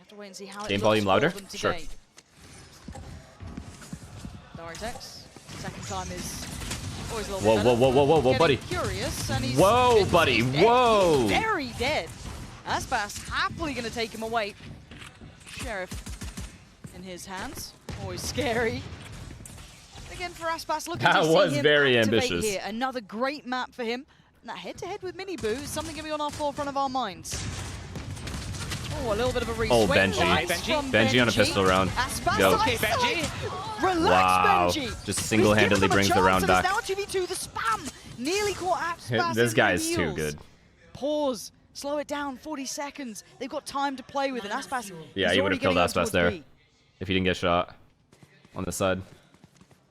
have to wait and see how Game volume louder? Sure. Heretics. Second time is always a little Whoa, bit whoa, better. whoa, whoa, whoa, buddy. Curious, and he's Whoa, buddy, he's dead. whoa. He's very dead. Aspas happily going to take him away. Sheriff in his hands. Always scary. Again for Aspas, looking That to see was him very activate ambitious. here. Another great map for him. And that head-to-head with Mini Boo is something going to be on our forefront of our minds. Oh, a little bit of a re-swing. Oh, Benji. Benji on a pistol round. Aspas, Go. okay, Benji. Relax, Wow. Benji. Just single-handedly brings the round back. Now 2v2, the spam. Nearly caught Aspas. This guy is heels. too good. Pause. Slow it down. 40 seconds. They've got time to play with, and Aspas. Yeah, he would have killed Aspas there if he didn't get shot on the side.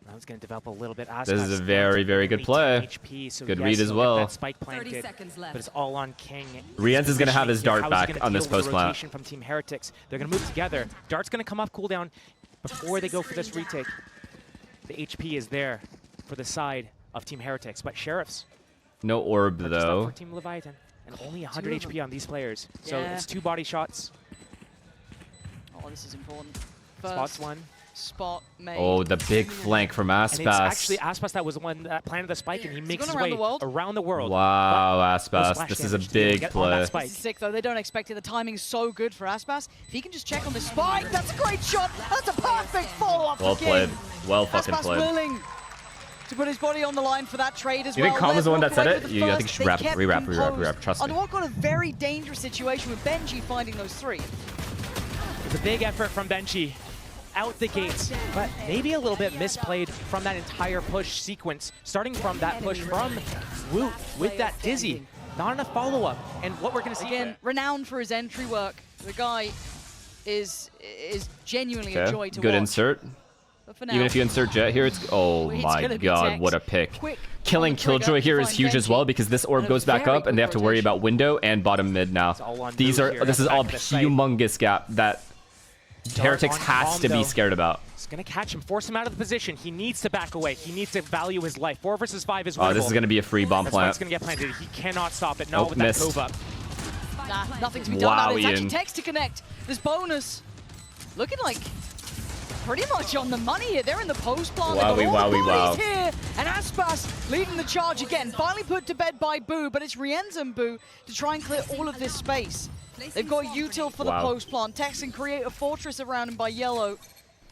Now it's going to develop a little bit. Aspas This is a very, very good play. HP, so Good yes, read as he'll get well. that spike planted, but it's all on King. Rienz is going to have his dart How is he back gonna on this deal with post the plant. rotation from Team Heretics. They're going to move together. Dart's going to come off cooldown before they go for this retake. The HP is there for the side of Team Heretics, but Sheriffs. No orb, are just up though. for Team Leviatan, and only 100 HP on these players. So Yeah. it's 2 body shots. Oh, this is important. Spots one. Spot made. Oh, the big flank from And it's Aspas. actually Aspas that was the one that planted the spike, and he makes his around way the world. around the world. Wow, No Aspas. splash This is a damage to be able to big get on that play. spike. This is sick, though. They don't expect it. The timing's so good for Aspas. If he can just check on the spike, that's a great shot. That's a perfect follow-up Well for King. played. Well fucking Aspas played. willing to put his body on the line for that trade as You well. think Calm is the one that said Lev it? with You- I first. think you should They rewrap, kept rewrap. composed Trust me. on what got a very dangerous situation with Benji finding those three. It's a big effort from Benji out the gates, but maybe a little bit misplayed from that entire push sequence, starting from that push from Woot with that Dizzy. Not enough follow-up, and what we're going to see Again, renowned for his entry work. The guy is genuinely a joy to Good watch. insert. But for now, Even if you insert Jet here, it's... Oh it's my gonna be god, Tex. what a pick. Quick Killing on the trigger Killjoy to here is find huge as Benji. well because this orb And a goes back very up and they have to good worry rotation. about window and bottom mid now. all on These Boo are... here This at is the all back of the site. humongous gap that Heretics on has Calm, to be though. scared about. It's going to catch him, force him out of the position. He needs to back away. He needs to value his life. 4 versus 5 is winnable. Oh, this is going to be a free bomb That's why plant. it's going to get planted. He cannot stop it. Not with missed. that cove up. Nah, nothing to be done Wow, about it. It's actually Ian. Tex to connect. This bonus looking like pretty much on the money here. They're in the post plant. Wowie, They've got all the wowie, wow. bodies here. And Aspas leading the charge again. Finally put to bed by Boo, but it's Rienz and Boo to try and clear all of this space. They've got util for the Wow. post plant. Tex can create a fortress around him by yellow.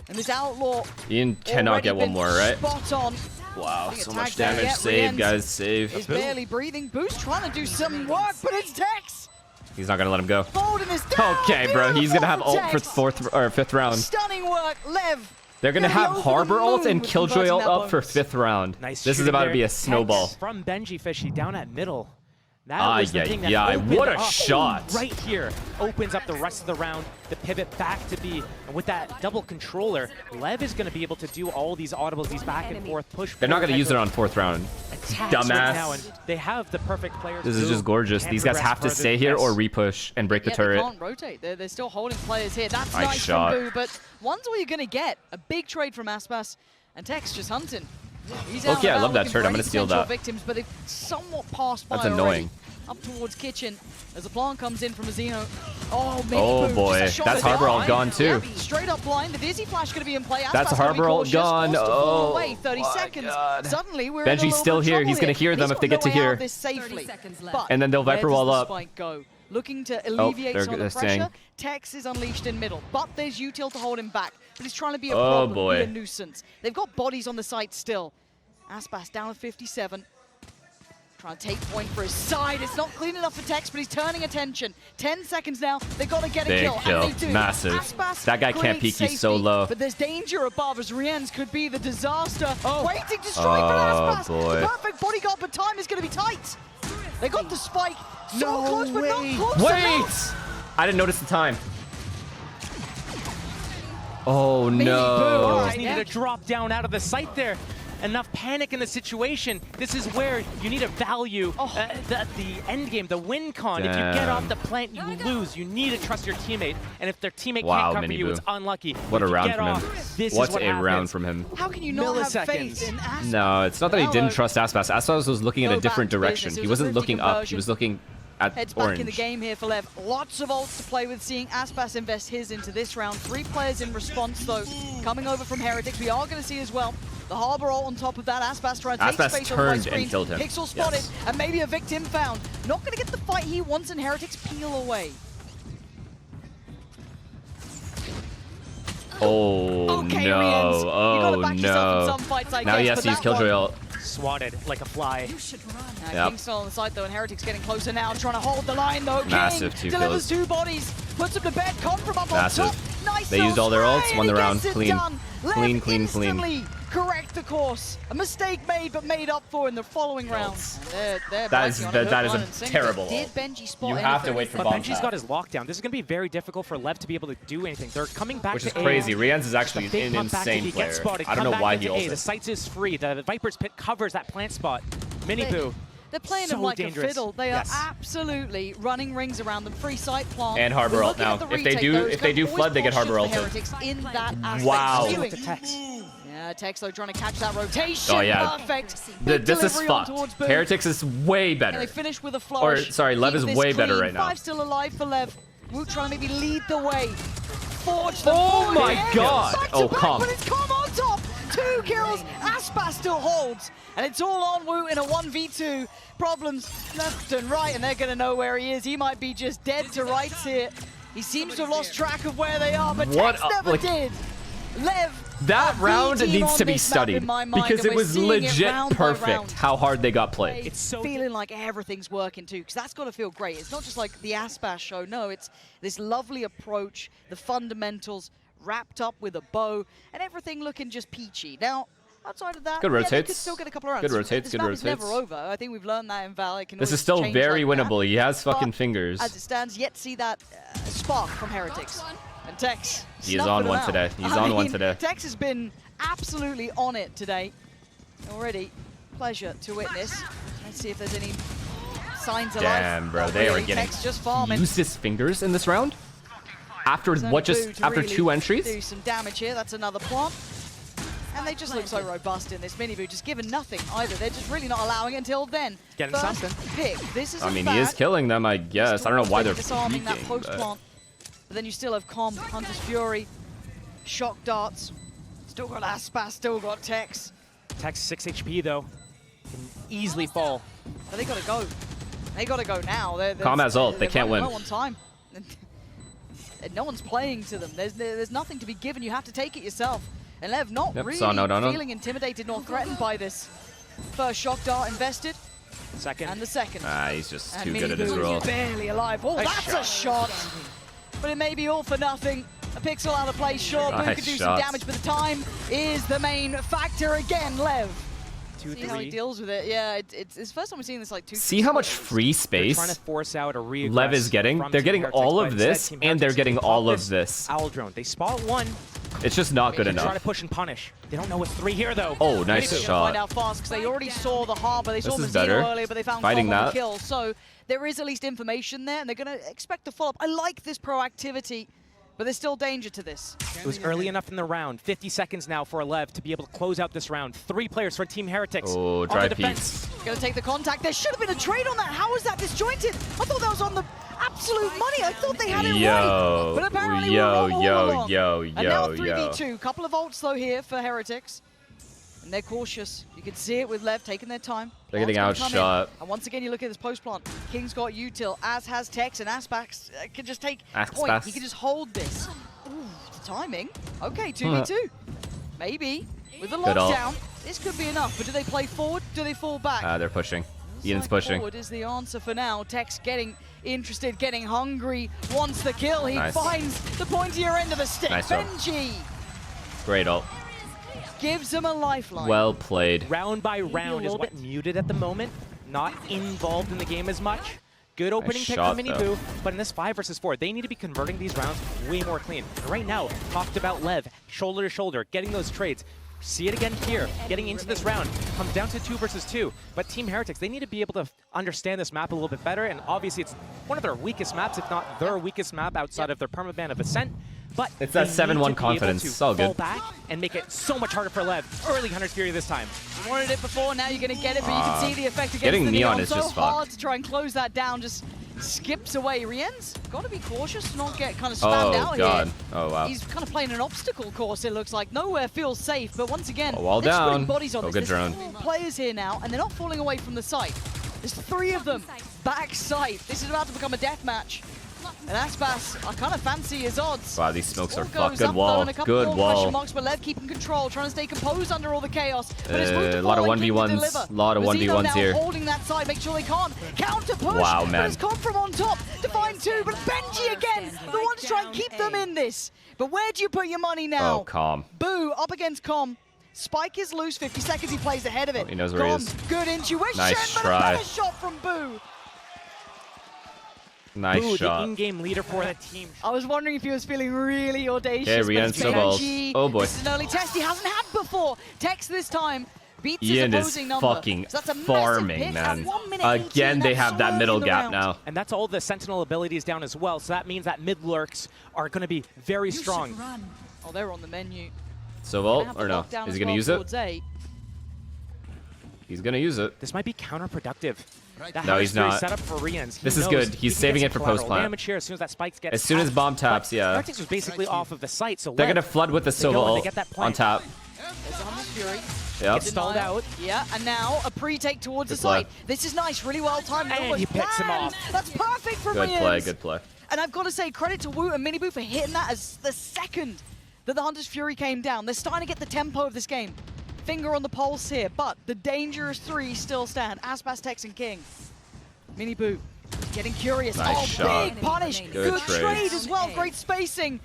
And this outlaw Ian cannot already get one been more, right? Spot on. Wow, think so it's much tagged there damage. yet. Save, Rienz guys, save. Is barely breathing. Boo's trying to do some work, but it's Tex. He's not going to let him go. Foden is down. Okay, bro, he's going to have Beautiful ult for Tex. fourth or fifth round. Stunning work, Lev. They're going to Nearly have over the Harbor ult moon and with Killjoy converting ult that up for bonus. fifth round. Nice This is shooting about to there. be a Tex snowball. From Benjyfishy down at middle. That Ay, was the ay, thing that ay, opened what a up shot. right here. Opens up the rest of the round, the pivot back to B. And with that double controller, Lev is going to be able to do all these audibles, these back and forth push. They're not going to use it on fourth round. Dumbass. Right now, and Dumbass. they have the perfect players. This is just gorgeous. These guys have to stay here or repush and break the Yeah, turret. they can't rotate. They're still holding players here. That's Nice nice shot. from Boo, but one's all you're going to get. A big trade from Aspas, and Tex just hunting. He's out Okay, I and love about that looking turret. for I'm gonna any steal potential that. victims, but they've somewhat passed by That's already. annoying. Up towards kitchen as the plant comes in from Azino. Oh, Mini Oh, Boo, boy. just a shot That's at the Harbor ult eye. gone, too. Yep, straight up blind. The Dizzy Flash going to be in play. That's Aspas Harbor gonna be ult cautious, gone. forced to fall Oh, away. 30 my seconds. God. Suddenly, we're in a Benji's little still bit of here. trouble He's gonna here. hear them He's if they got get to no way out here. of this safely. But And then they'll where Viper does wall the up. spike go? Looking to alleviate they're some of the staying. pressure. Tex is unleashed in middle, but there's util to hold him back. But he's trying to be a Oh, problem, boy. be a nuisance. They've got bodies on the site still. Aspas down to 57. Trying to take point for his side. It's not clean enough for Tex, but he's turning attention. 10 seconds now. They've got to get a Big kill. kill. And they do. Massive. Aspas That guy can't creates peek. He's so safety, low. But there's danger above as Rienz could be the disaster. Waiting to strike for Aspas. boy. The perfect bodyguard, but time is going to be tight. They got the spike. So No close, but not way. close Wait! enough. I didn't notice the time. Oh, Boo. no. Alright. Needed to drop down out of the site there. Enough panic in the situation. This is where you need to value the end game, the win con. If you get off the plant, you lose. You need to trust your teammate. And if their teammate Wow, can't cover Mini you, Boo. it's unlucky. What If a you round get from him. off, this What is what a happens. round from him. How can you not have faith Milliseconds. in Aspas? No, it's not that he didn't trust Aspas. Aspas was looking in a Go different back to direction. business. It He was a wasn't thrifty looking up. He conversion. was looking at Heads orange. back in the game here for Lev. Lots of ults to play with, seeing Aspas invest his into this round. 3 players in response, though, coming over from Heretics. We are going to see as well the Harbor ult on top of that. Aspas trying to take Aspas space on the white turned screen. and killed him. Pixel spotted, Yes. and maybe a victim found. Not going to get the fight he wants, and Heretics peel away. Oh Okay, no! Riens. You gotta Oh back yourself in no! some fights, I Now he guess, has to but use that Killjoy one- ult. Swatted like a fly. Yep. King's still on the side though, and Heretics getting closer now, trying to hold the line though. Massive King 2 delivers kills. 2 bodies, puts him to bed, come from up Massive. on top. Nice They used all their little ults, spray, won the and he round. gets it Clean. done. Lev Clean, clean, instantly correct the course. A mistake made, but made up for in the following round. They're That is biting on a hook, that is line a and sinker. terrible Did ult. Benji spot You have to anything? wait for But bomb Benji's tap. got his lockdown. This is going to be very difficult for Lev to be able to do anything. They're coming back Which to is A. crazy. Riens is actually Big an pump back insane if he player. gets spotted. I don't Come know back why into he A. ults The it. sights is free. The Viper's Pit covers that plant spot. Mini Boo. They're playing So them like dangerous. a fiddle. They Yes. are absolutely running rings around them. Free sight plant. And Harbor We're ult looking at now. the If they retake, do- though. if It's they gonna do always flood, they get bullshit Harbor for ulted. Heretics in that aspect. Wow. Skewing. To Tex. Yeah, Tex though trying to catch that rotation. Oh, yeah. Perfect. This is Delivery on fucked. towards Boom. Heretics is way And better. they finish with a Or, flourish. sorry, Lev Keep is this way better clean. right now. 5 still alive for Lev. Woot trying to maybe lead the way. Forge them Oh forward my again. God. Back to Oh, back, calm. But it's Calm on top. 2 kills. Aspas still holds. And it's all on Woot in a 1v2. Problems left and right, and they're going to know where he is. He might be just dead to rights here. He seems to have lost track of where they are, but What Tex a- never like- did. Lev. That a round B team needs on to be this map in studied my mind, because and it we're was seeing it legit round by round. perfect how hard they got played. It's so feeling like everything's working too, because that's got to feel great. It's not just like the Aspas show. No, it's this lovely approach, the fundamentals wrapped up with a bow, and everything looking just peachy. Now, outside of that, Good yeah, they rotates. could still get a couple of rounds. Good rotates, This good map is rotates. never over. I think we've learned that in Val. It can This always is still change very like that. winnable. He has fucking But fingers. As it stands, yet to see that spark from Heretics. And Tex. He is snuffing on them one out. today. He's I on one mean, today. Tex has been absolutely on it today. Already, pleasure to witness. Let's see if there's any signs of life. Damn, bro, Not they are really. getting Tex just farming. used his fingers in this round. After It's what? only Just Boo to after really 2 entries? do some damage here. That's another plant. And they just look so robust in this mini boot, just given nothing either. They're just really not allowing it until then. Getting First something. pick. This is I mean, he is killing them, I guess. I don't know why they're disarming that peeking, post but- plant. But then you still have Calm, Hunter's Fury, Shock Darts. Still got Aspas, still got Tex. Tex 6 HP though. Can easily fall. But they gotta go. They gotta go now. Calm has ult, they can't win. Low on time. And no one's playing to them. There's nothing to be given. You have to take it yourself. And Lev not Yep, really saw no. feeling intimidated nor threatened by this. First Shock Dart invested, Second. and the second. He's just And too good at Mini his Boo role. is barely alive. Oh, Nice that's shot. a shot. But it may be all for nothing. A pixel out of place, sure. Boo Nice could do shots. some damage, but the time is the main factor again, Lev. 2, See how he 3. deals with it. Yeah, it's the first time we're seeing this like 2. See how much free They're trying to space force out a re-aggress Lev is getting? from They're Team getting Heretics, all but of instead this, Team and they're Heretics getting pop all of this. Owl drone. They spot one. It's just not good They try to enough. push and punish. They don't know what's 3 here though. Oh, nice They're gonna shot. find out fast because they already saw the harbor. They saw This is Mazzino better. earlier, but they found Fighting Calm on the that. kill. So there is at least information there, and they're going to expect the follow-up. I like this proactivity, but there's still danger to this. It was early enough in the round. 50 seconds now for Lev to be able to close out this round. 3 players for Team Heretics. Oh, on dry the defense. peaks. Going to take the contact. There should have been a trade on that. How is that disjointed? I thought that was on the absolute money. I thought they had it right. But apparently we're wrong all along. And now 3v2. Couple of ults though here for Heretics. And they're cautious. You can see it with Lev taking their time. They're getting Plant's gonna come outshot. in. And once again, you look at this post plant. King's got util, as has Tex, and Aspas can just take point. Aspas. He can just hold this. Ooh, the timing. Okay, 2v2. Maybe. With the Good ult. lockdown, this could be enough. But do they play forward? Do they fall back? They're pushing. Looks Eden's like pushing. Forward is the answer for now. Tex getting interested, getting hungry, wants the kill. He Nice. finds the pointier end of the stick. Nice ult. Benji Great ult. gives him a lifeline. Well played. Round by Maybe a round is little what bit. muted at the moment. Not involved in the game as much. Good opening pick shot, from Mini though. Boo, but in this 5 versus 4, they need to be converting these rounds way more clean. And right now, talked about Lev, shoulder to shoulder, getting those trades. See it again here, getting into this round. Comes down to 2 versus 2. But Team Heretics, they need to be able to understand this map a little bit better, and obviously it's one of their weakest maps, if not their weakest map outside of their permaban of Ascent. But It's that they 7-1 need to be able confidence. to It's all fall good. back and make it so much harder for Lev. Early Hunter's Fury this time. You wanted it before, now you're going to get it, but you can see the effect against getting the Neon Neon. is So just hard fucked. to try and close that down, just skips away. Rien's got to be cautious to not get kind of spammed out God. here. Oh, wow. He's kind of playing an obstacle course, it looks like. Nowhere feels safe, but once again, Wall they're just down. putting bodies on this. Good There's drone. 4 players here now, and they're not falling away from the site. There's 3 of them. Back site. This is about to become a death match. And Aspas, I kind of fancy his odds. Wow, these smokes are All fucked. goes Good up, wall. though, and a couple Good more wall. question marks, but Lev keeping control, trying to stay composed under all the chaos. But it's moved A to lot of ball and King to 1v1s. deliver. Lot of Mazzino 1v1s now here. holding that side, make sure they can't counter push. Wow, But man. it's come from on top to find 2, but Benji again, the one to try and keep them in this. But where do you put your money now? Oh, calm. Boo up against Com. Spike is loose, 50 seconds, he plays ahead of it. Oh, he knows where he Com, is. good intuition, Nice but try. a better shot from Boo. Nice Boo, shot. the in-game leader for the team. I was wondering if he was feeling really audacious. Okay, but Rian it's snowballs. Benji. Oh, boy. This is an early test he hasn't had before. Tex this time beats Ian his is opposing number. fucking So that's a massive farming, pick man. at 1 minute 18. Again, they That's have so that early middle in the gap round. now. And that's all the Sentinel abilities down as well, so that means that mid lurks are going to be very strong. Oh, they're on the menu. So Gonna vault have or the no? lockdown Is as he gonna well use it? towards A. He's gonna use it. This might be counterproductive. That No, he's not. Set up for Rians. This is good. He's saving it for post-plant. Damage here as soon as that spikes get As soon as bomb taps, But yeah. Heretics was basically off of the site, so They're Lev, gonna flood with the they go Sova and they ult get that on plant. top. There's a Humble Fury. Yep. Gets stalled out. Yeah, and now a pre-take towards the Good play. site. This is nice, really well timed. And Almost he picks him planned. off. That's perfect from Good Rians. play, good play. And I've got to say, credit to Wu and Miniboo for hitting that as the second that the Hunter's Fury came down. They're starting to get the tempo of this game. Finger on the pulse here, but the dangerous 3 still stand. Aspas, Tex, and King. Miniboo getting curious. Nice oh, shot. big punish. Good trade trades. as well. Great spacing.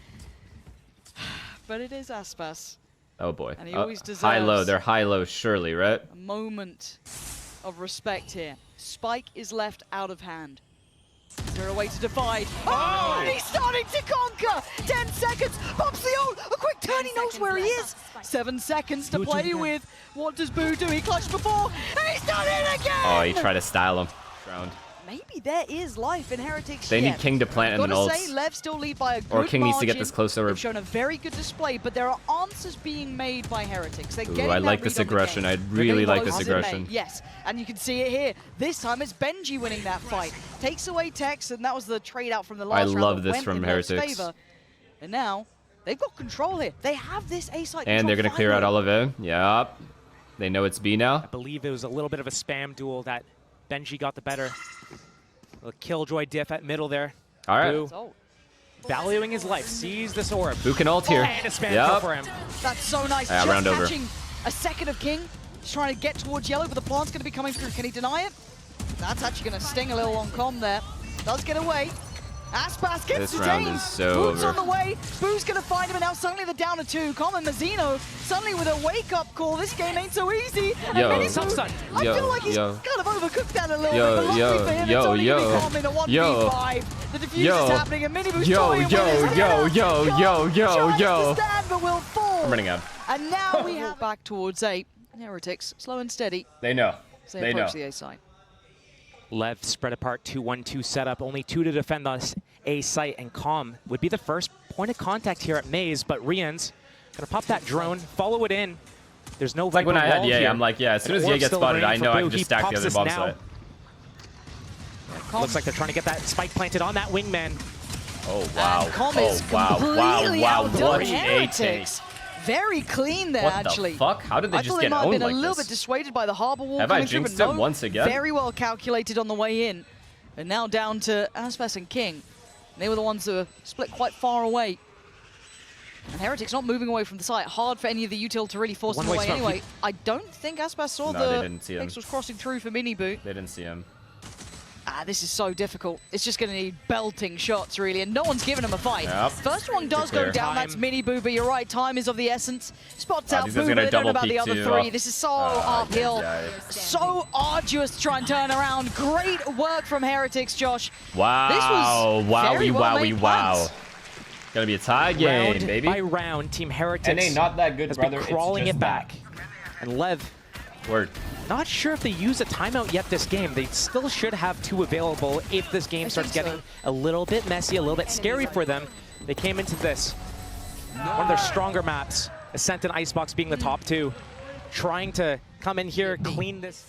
But it is Aspas. Oh boy. And he always deserves high-low. They're high-low, surely, right? a moment of respect here. Spike is left out of hand. Is there a way to divide? Oh, and he's starting to conquer! 10 seconds, pops the ult, a quick turn, he knows where he is! 7 seconds to play with. What does Boo do? He clutched before, and he's done it again! Oh, he tried to style him. Drowned. Maybe there is life in Heretics They yet. need King to plant and then Gotta ults. say, Lev still lead by a good Or King needs to get margin. this close over. They've shown a very good display, but there are answers being made by Heretics. They're Ooh, getting I that like read this on the aggression. game. I They're really getting like close this in May. aggression. Yes, and you can see it here. This time it's Benji winning that fight. Takes away Tex, and that was the trade out from the last round. love that this went from in Lev's Heretics. favor. And now they've got control here. They have this A site. And they're gonna clear out all of it. Yep. They know it's B now. I believe it was a little bit of a spam duel that Benji got the better. A killjoy diff at middle there. All right. Boo, valuing his life, sees this orb. Boo can ult here. And a spam kill for him. That's so nice. Yeah, Just round over. catching a second of King. He's trying to get towards yellow, but the plant's going to be coming through. Can he deny it? That's actually going to sting a little on Com there. Does get away. Aspas gets This round detained. is so Boo's over. on the way. Boo's going to find him, and now suddenly they're down to 2. Com and Mazzino suddenly with a wake-up call. This game ain't so easy. And Yo. Miniboo, Substun. I Yo, feel like he's yo. kind of overcooked that a little Yo, bit, but luckily yo, for him, yo, it's only yo. going to be Com in a 1v5. The defuse Yo. is happening, and Miniboo's Yo, toying with yo, his yo, header. yo, Com yo, tries yo. to stand, but will fall. I'm running out. And now we have back towards 8. Heretics, slow and steady, They know. as they They know. approach the A side. Lev spread apart 2-1-2 setup, only 2 to defend on A site, and Com would be the first point of contact here at Maze, but Rian's gonna pop that drone, follow it in. There's no Like when I had wall Ye, here. I'm like, yeah, as soon as And Ye gets still spotted, I remaining know for I can Boo. just He stack pops the other this bomb now. site. Looks like they're trying to get that spike planted on that wingman. Oh, wow. And Com Oh, is wow. completely Wow, wow. outdone What a take. Heretics. Very clean there, What actually. the fuck? How did they I just thought get they might have owned been like a little this? bit dissuaded by the harbor wall Have I coming through, jinxed but it no, once again? Very well calculated on the way in. And now down to Aspas and King. They were the ones that were split quite far away. And Heretics not moving away from the site. Hard for any of the util to really force them One-way away smoke. anyway. I don't think Aspas saw No, they the didn't see him. X was crossing through for Miniboo. They didn't see him. Ah, this is so difficult. It's just going to need belting shots, really, and no one's giving him a fight. Yep. First one does Clear. go down, that's Time. Miniboo, but you're right, time is of the essence. Spots Wow, out these Boo, guys are but gonna they don't know double about the peek other too. 3. Oh. This is so Ah, uphill. yeah. So arduous to try and turn around. Great work from Heretics, Josh. Wow. This was very Wowie, well wowie, made wow. plans. Gonna be a tie game, Round baby. by round, Team Heretics NA not that good, has brother. been It's crawling just it back. And Lev, Word. not sure if they use a timeout yet this game. They still should have 2 available if this game starts think so. getting a little bit messy, a little bit scary for them. They came into this, one of their stronger maps, Ascent and Icebox being the top 2, trying to come in here, clean this.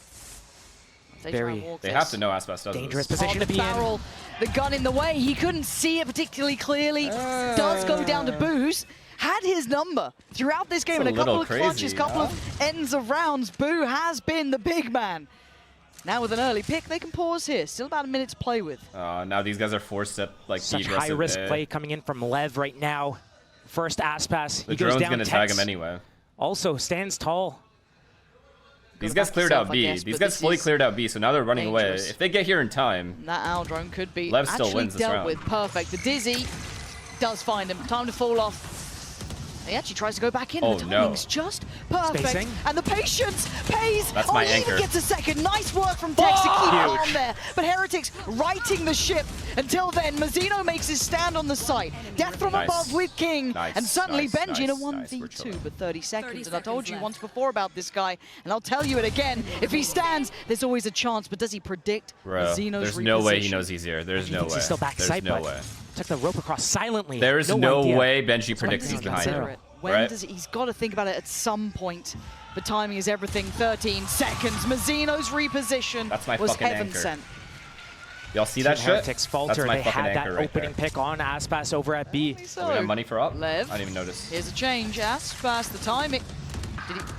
Very They have to know Aspas does dangerous this. position to be barrel, the gun in the way. He couldn't see it particularly clearly. Does go down to Boo's. Had his number throughout this game in a couple of clutches, couple of ends of rounds. Boo has been the big man. Now with an early pick, they can pause here. Still about a minute to play with. Now these guys are forced to like Such be aggressive. high-risk play coming in from Lev right now. First Aspas, The he goes drone's down. gonna tag him anyway. Also stands tall. These guys cleared out B. These guys fully cleared out B, so now they're running away. If they get here in time, that owl drone could be Lev still actually wins this dealt round. with. Perfect. The Dizzy does find him. Time to fall off. He actually tries to go back in. Oh, the no. timing's just perfect. Spacing. And the patience pays. That's my he anchor. even gets a second. Nice work from Tex to keep it on there. But Heretics righting the ship. Until then, Mazzino makes his stand on the site. Death from above with King. And suddenly Benji in a 1v2, but 30 seconds. And I told you once before about this guy, and I'll tell you it again. If he stands, there's always a chance. But does he predict Mazzino's there's no way he reposition? knows he's here. There's no way. He's still backside, There's no but way. took the rope across silently. There is no idea. way Benji predicts he's behind him. When does he's got to think about it at some point. But timing is everything. 13 seconds. Mazzino's reposition That's my was fucking heaven anchor. sent. Y'all see that shit? Heretics falter. That's my They fucking had that anchor right opening there. pick on Aspas over at B. So, We have money for up? Lev. I didn't even notice. Here's a change. Aspas, the timing.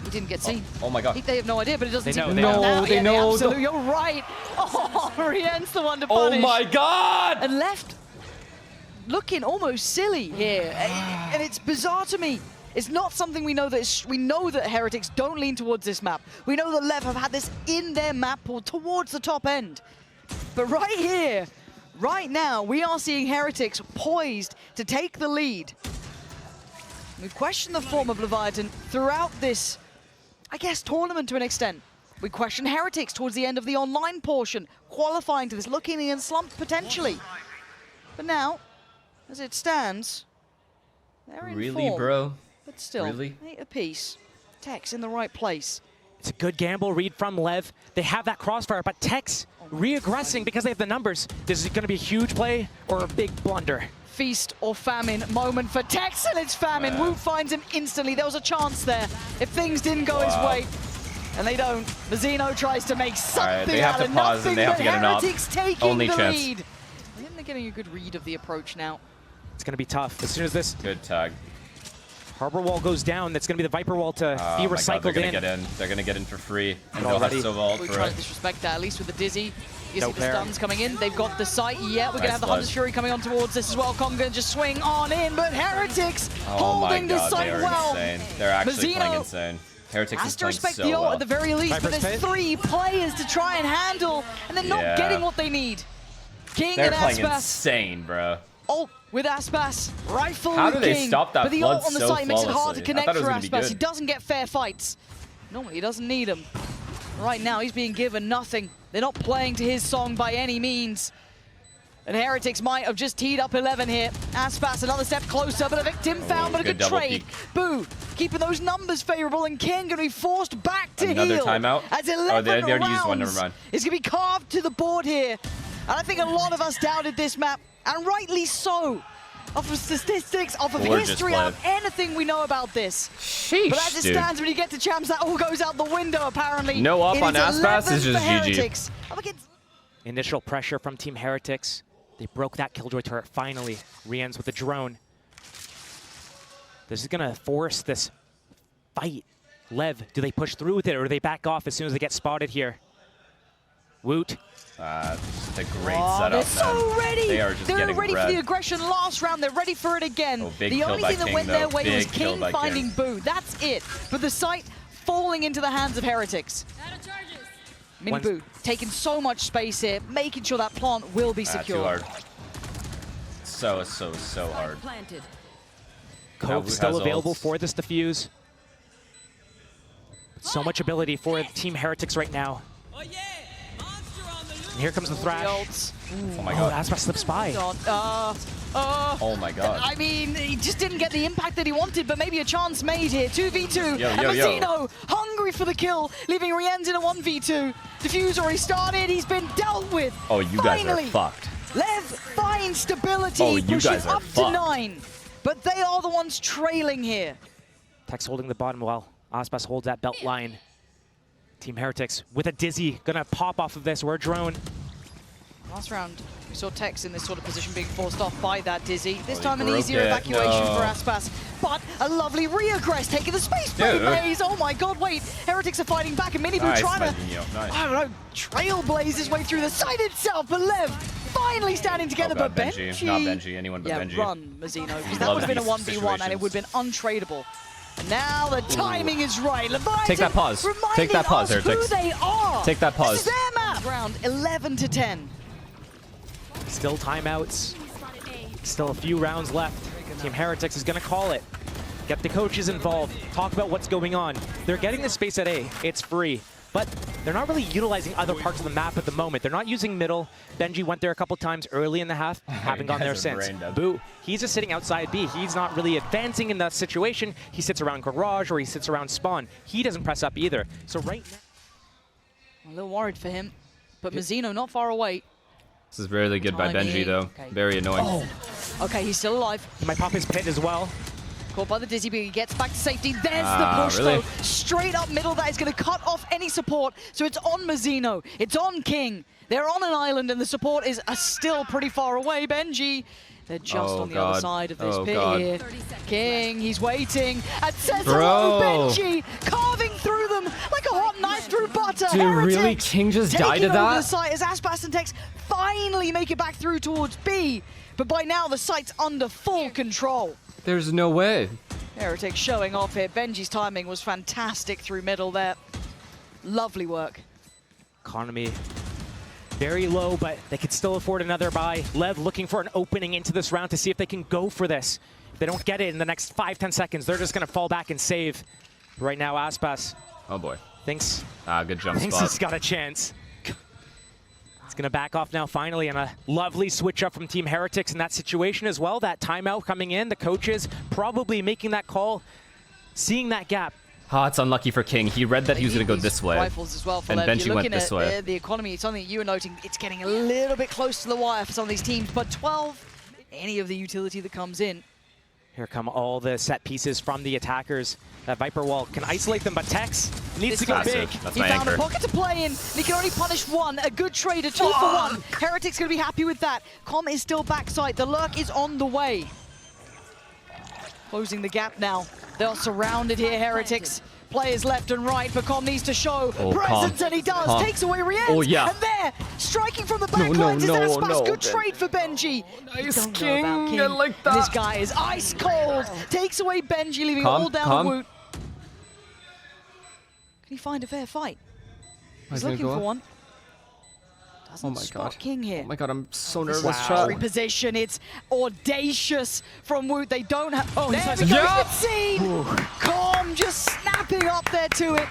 He didn't get seen. Oh my god. They have no idea, but it doesn't They seem know, to they matter know. now. They Yeah, know. Absolutely, you're right. Oh, Rien's the one to Oh punish. my god! And left looking almost silly here. And it's bizarre to me. It's not something we know that we know that Heretics don't lean towards this map. We know that Lev have had this in their map pool towards the top end. But right here, right now, we are seeing Heretics poised to take the lead. We've questioned the form of Leviatan throughout this, I guess, tournament to an extent. We questioned Heretics towards the end of the online portion, qualifying to this, looking in slump potentially. But now, as it stands, they're in Really, form. bro? But still, Really? 8 apiece. Tex in the right place. It's a good gamble read from Lev. They have that crossfire, but Tex re-aggressing because they have the numbers. This is going to be a huge play or a big blunder. Feast or famine moment for Tex, and it's famine. Wu finds him instantly. There was a chance there if things didn't go his way. And they don't. Mazzino tries to make something they have out to of pause nothing, and they have but to get an op. Heretics taking Only the chance. lead. I think they're getting a good read of the approach now. It's going to be tough. As soon as this Good tag. Harbor wall goes down, that's going to be the Viper wall to be Oh my god, recycled they're gonna in. get in. They're gonna get in for free. And Already. they'll have to vault We for try it. to disrespect that, at least with the Dizzy. You No see the fair. stuns coming in. They've got the site. Yeah, we're going to Nice have the Lev. Hunter's Fury coming on towards this as well. Kong going to just swing on in, but Heretics Oh my holding this god, site they are well. insane. They're actually Mazzino playing insane. Heretics Has is to playing respect so the ult well. at the very least, but Viper's there's pit. 3 players to try and handle, and they're not Yeah. getting what they need. King They're and playing Aspas. insane, bro. Ult with Aspas, rightful How with do they King, stop that but the flood ult on the so site makes it hard to flawlessly? I connect thought it for was gonna be Aspas. He good. doesn't get fair fights. Normally he doesn't need them. Right now he's being given nothing. They're not playing to his song by any means. And Heretics might have just teed up 11 here. Aspas another step closer, but a victim found, but a good good double trade. peek. Boo, keeping those numbers favorable, and King going to be forced back to Another heal. timeout? As Oh, 11 they already used one, never rounds mind. is going to be carved to the board here. And I think a lot of us doubted this map, and rightly so. Off of statistics, off of Gorgeous history, play. out of anything we know about this. Sheesh, But as it dude. stands, when you get to champs, that all goes out the window, apparently. No up It on is Aspas 11 is just for GG. Heretics. Up against Initial pressure from Team Heretics. They broke that Killjoy turret finally. Re-ends with the drone. This is going to force this fight. Lev, do they push through with it or do they back off as soon as they get spotted here? Woot. Just a great Oh, setup, they're so man. ready. They are just They're getting ready for wrecked. the aggression last round. They're ready for it again. Oh, big The kill only by thing that King, went their though. way was Big kill King by finding King. Boo. That's it. But the site falling into the hands of Heretics. Mini Once- Boo taking so much space here, making sure that plant will be Too secure. hard. So hard. Cove Who still has available ults? for this defuse. So much ability for Team Heretics right now. And here comes the The thrash. ults. Oh my Oh, god. Aspas slips by. Oh my god. I mean, he just didn't get the impact that he wanted, but maybe a chance made here. 2v2, Yo, and yo, yo. Mazzino hungry for the kill, leaving Rienz in a 1v2. Diffuse already started, he's been dealt with. Oh, you guys are Finally, fucked. Lev finds stability, Oh, you pushes guys are up to fucked. 9. But they are the ones trailing here. Tex holding the bottom while Aspas holds that belt line. Team Heretics with a Dizzy, gonna pop off of this. We're a drone. Last round, we saw Tex in this sort of position being forced off by that Dizzy. This time an easier evacuation for Aspas, but a lovely reaggress taking the space play maze. Oh my god, wait. Heretics are fighting back and Minibu trying to, I don't know, trailblaze his way through the site itself, but Lev finally standing together, but Benjy. Not Benjy, anyone but Benjy. Yeah, run, Mazino, because that would have been a 1v1 and it would have been untradeable. And now the timing is right. Leviatan take that pause. Take that pause, Heretics. Who they are. Take that pause. This is their map. Round 11-10. Still timeouts. Still a few rounds left. Team Heretics is going to call it. Get the coaches involved. Talk about what's going on. They're getting the space at A. It's free. But they're not really utilizing other parts of the map at the moment. They're not using middle. Benjy went there a couple times early in the half. Haven't gone there since. Boo. He's just sitting outside B. He's not really advancing in that situation. He sits around garage or he sits around spawn. He doesn't press up either. So right now... A little worried for him. But Mazino not far away. This is really good by Benjy, though. Okay. Very annoying. Oh. Okay, he's still alive. He might pop his pit as well. Caught by the Dizzy, but he gets back to safety. There's the push, though. Straight up middle. That is going to cut off any support. So it's on Mazino. It's on King. They're on an island, and the support is still pretty far away. Benjy, they're just on the other side of this pit here. King, he's waiting. And says hello, Benjy, carving through them like a hot knife through butter. Dude, really? King just died to that? The site as Aspas and Tex finally make it back through towards B. But by now, the site's under full control. There's no way. Heretics showing off here. Benjy's timing was fantastic through middle there. Lovely work. Economy very low, but they could still afford another buy. Lev looking for an opening into this round to see if they can go for this. If they don't get it in the next 5-10 seconds, they're just going to fall back and save. Right now, Aspas. Oh boy. Thinks. Good jump thinks spot. He's got a chance. It's going to back off now finally, and a lovely switch up from Team Heretics in that situation as well. That timeout coming in, the coaches probably making that call, seeing that gap. Oh, it's unlucky for King. He read that he was going to go this way. Rifles as well for and Lev. Benjy went this way. The economy, it's something you were noting, it's getting a little bit close to the wire for some of these teams, but 12, any of the utility that comes in. Here come all the set pieces from the attackers. That Viper wall can isolate them, but Tex needs to go big. He found a pocket to play in. He can only punish one. A good trade, a 2 for 1. Heretics going to be happy with that. Com is still backside. The lurk is on the way. Closing the gap now. They're surrounded here, Heretics. Players left and right, but Com needs to show presence, and he does. Takes away Rienz. And there, striking from the back lines is Aspas. Good trade for Benjy. Nice King. I like that. This guy is ice cold. Takes away Benjy, leaving all down the Woot. Can he find a fair fight? He's looking for one. Doesn't spot King here. Oh my god, I'm so nervous. Reposition, it's audacious from Woot. They don't have. Oh, there we go. Com just snapping up there to it.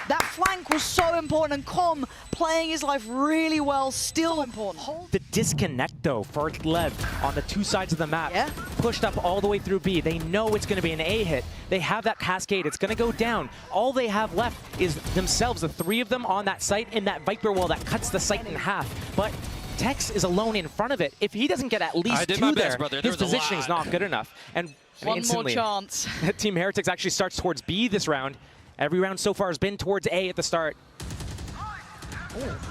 That flank was so important, and Com playing his life really well, still important. The disconnect, though, for Lev on the two sides of the map. Pushed up all the way through B. They know it's going to be an A hit. They have that cascade. It's going to go down. All they have left is themselves, the 3 of them on that site, and that Viper wall that cuts the site in half. But Tex is alone in front of it. If he doesn't get at least 2 there, his positioning's not good enough. And one more chance. Team Heretics actually starts towards B this round. Every round so far has been towards A at the start.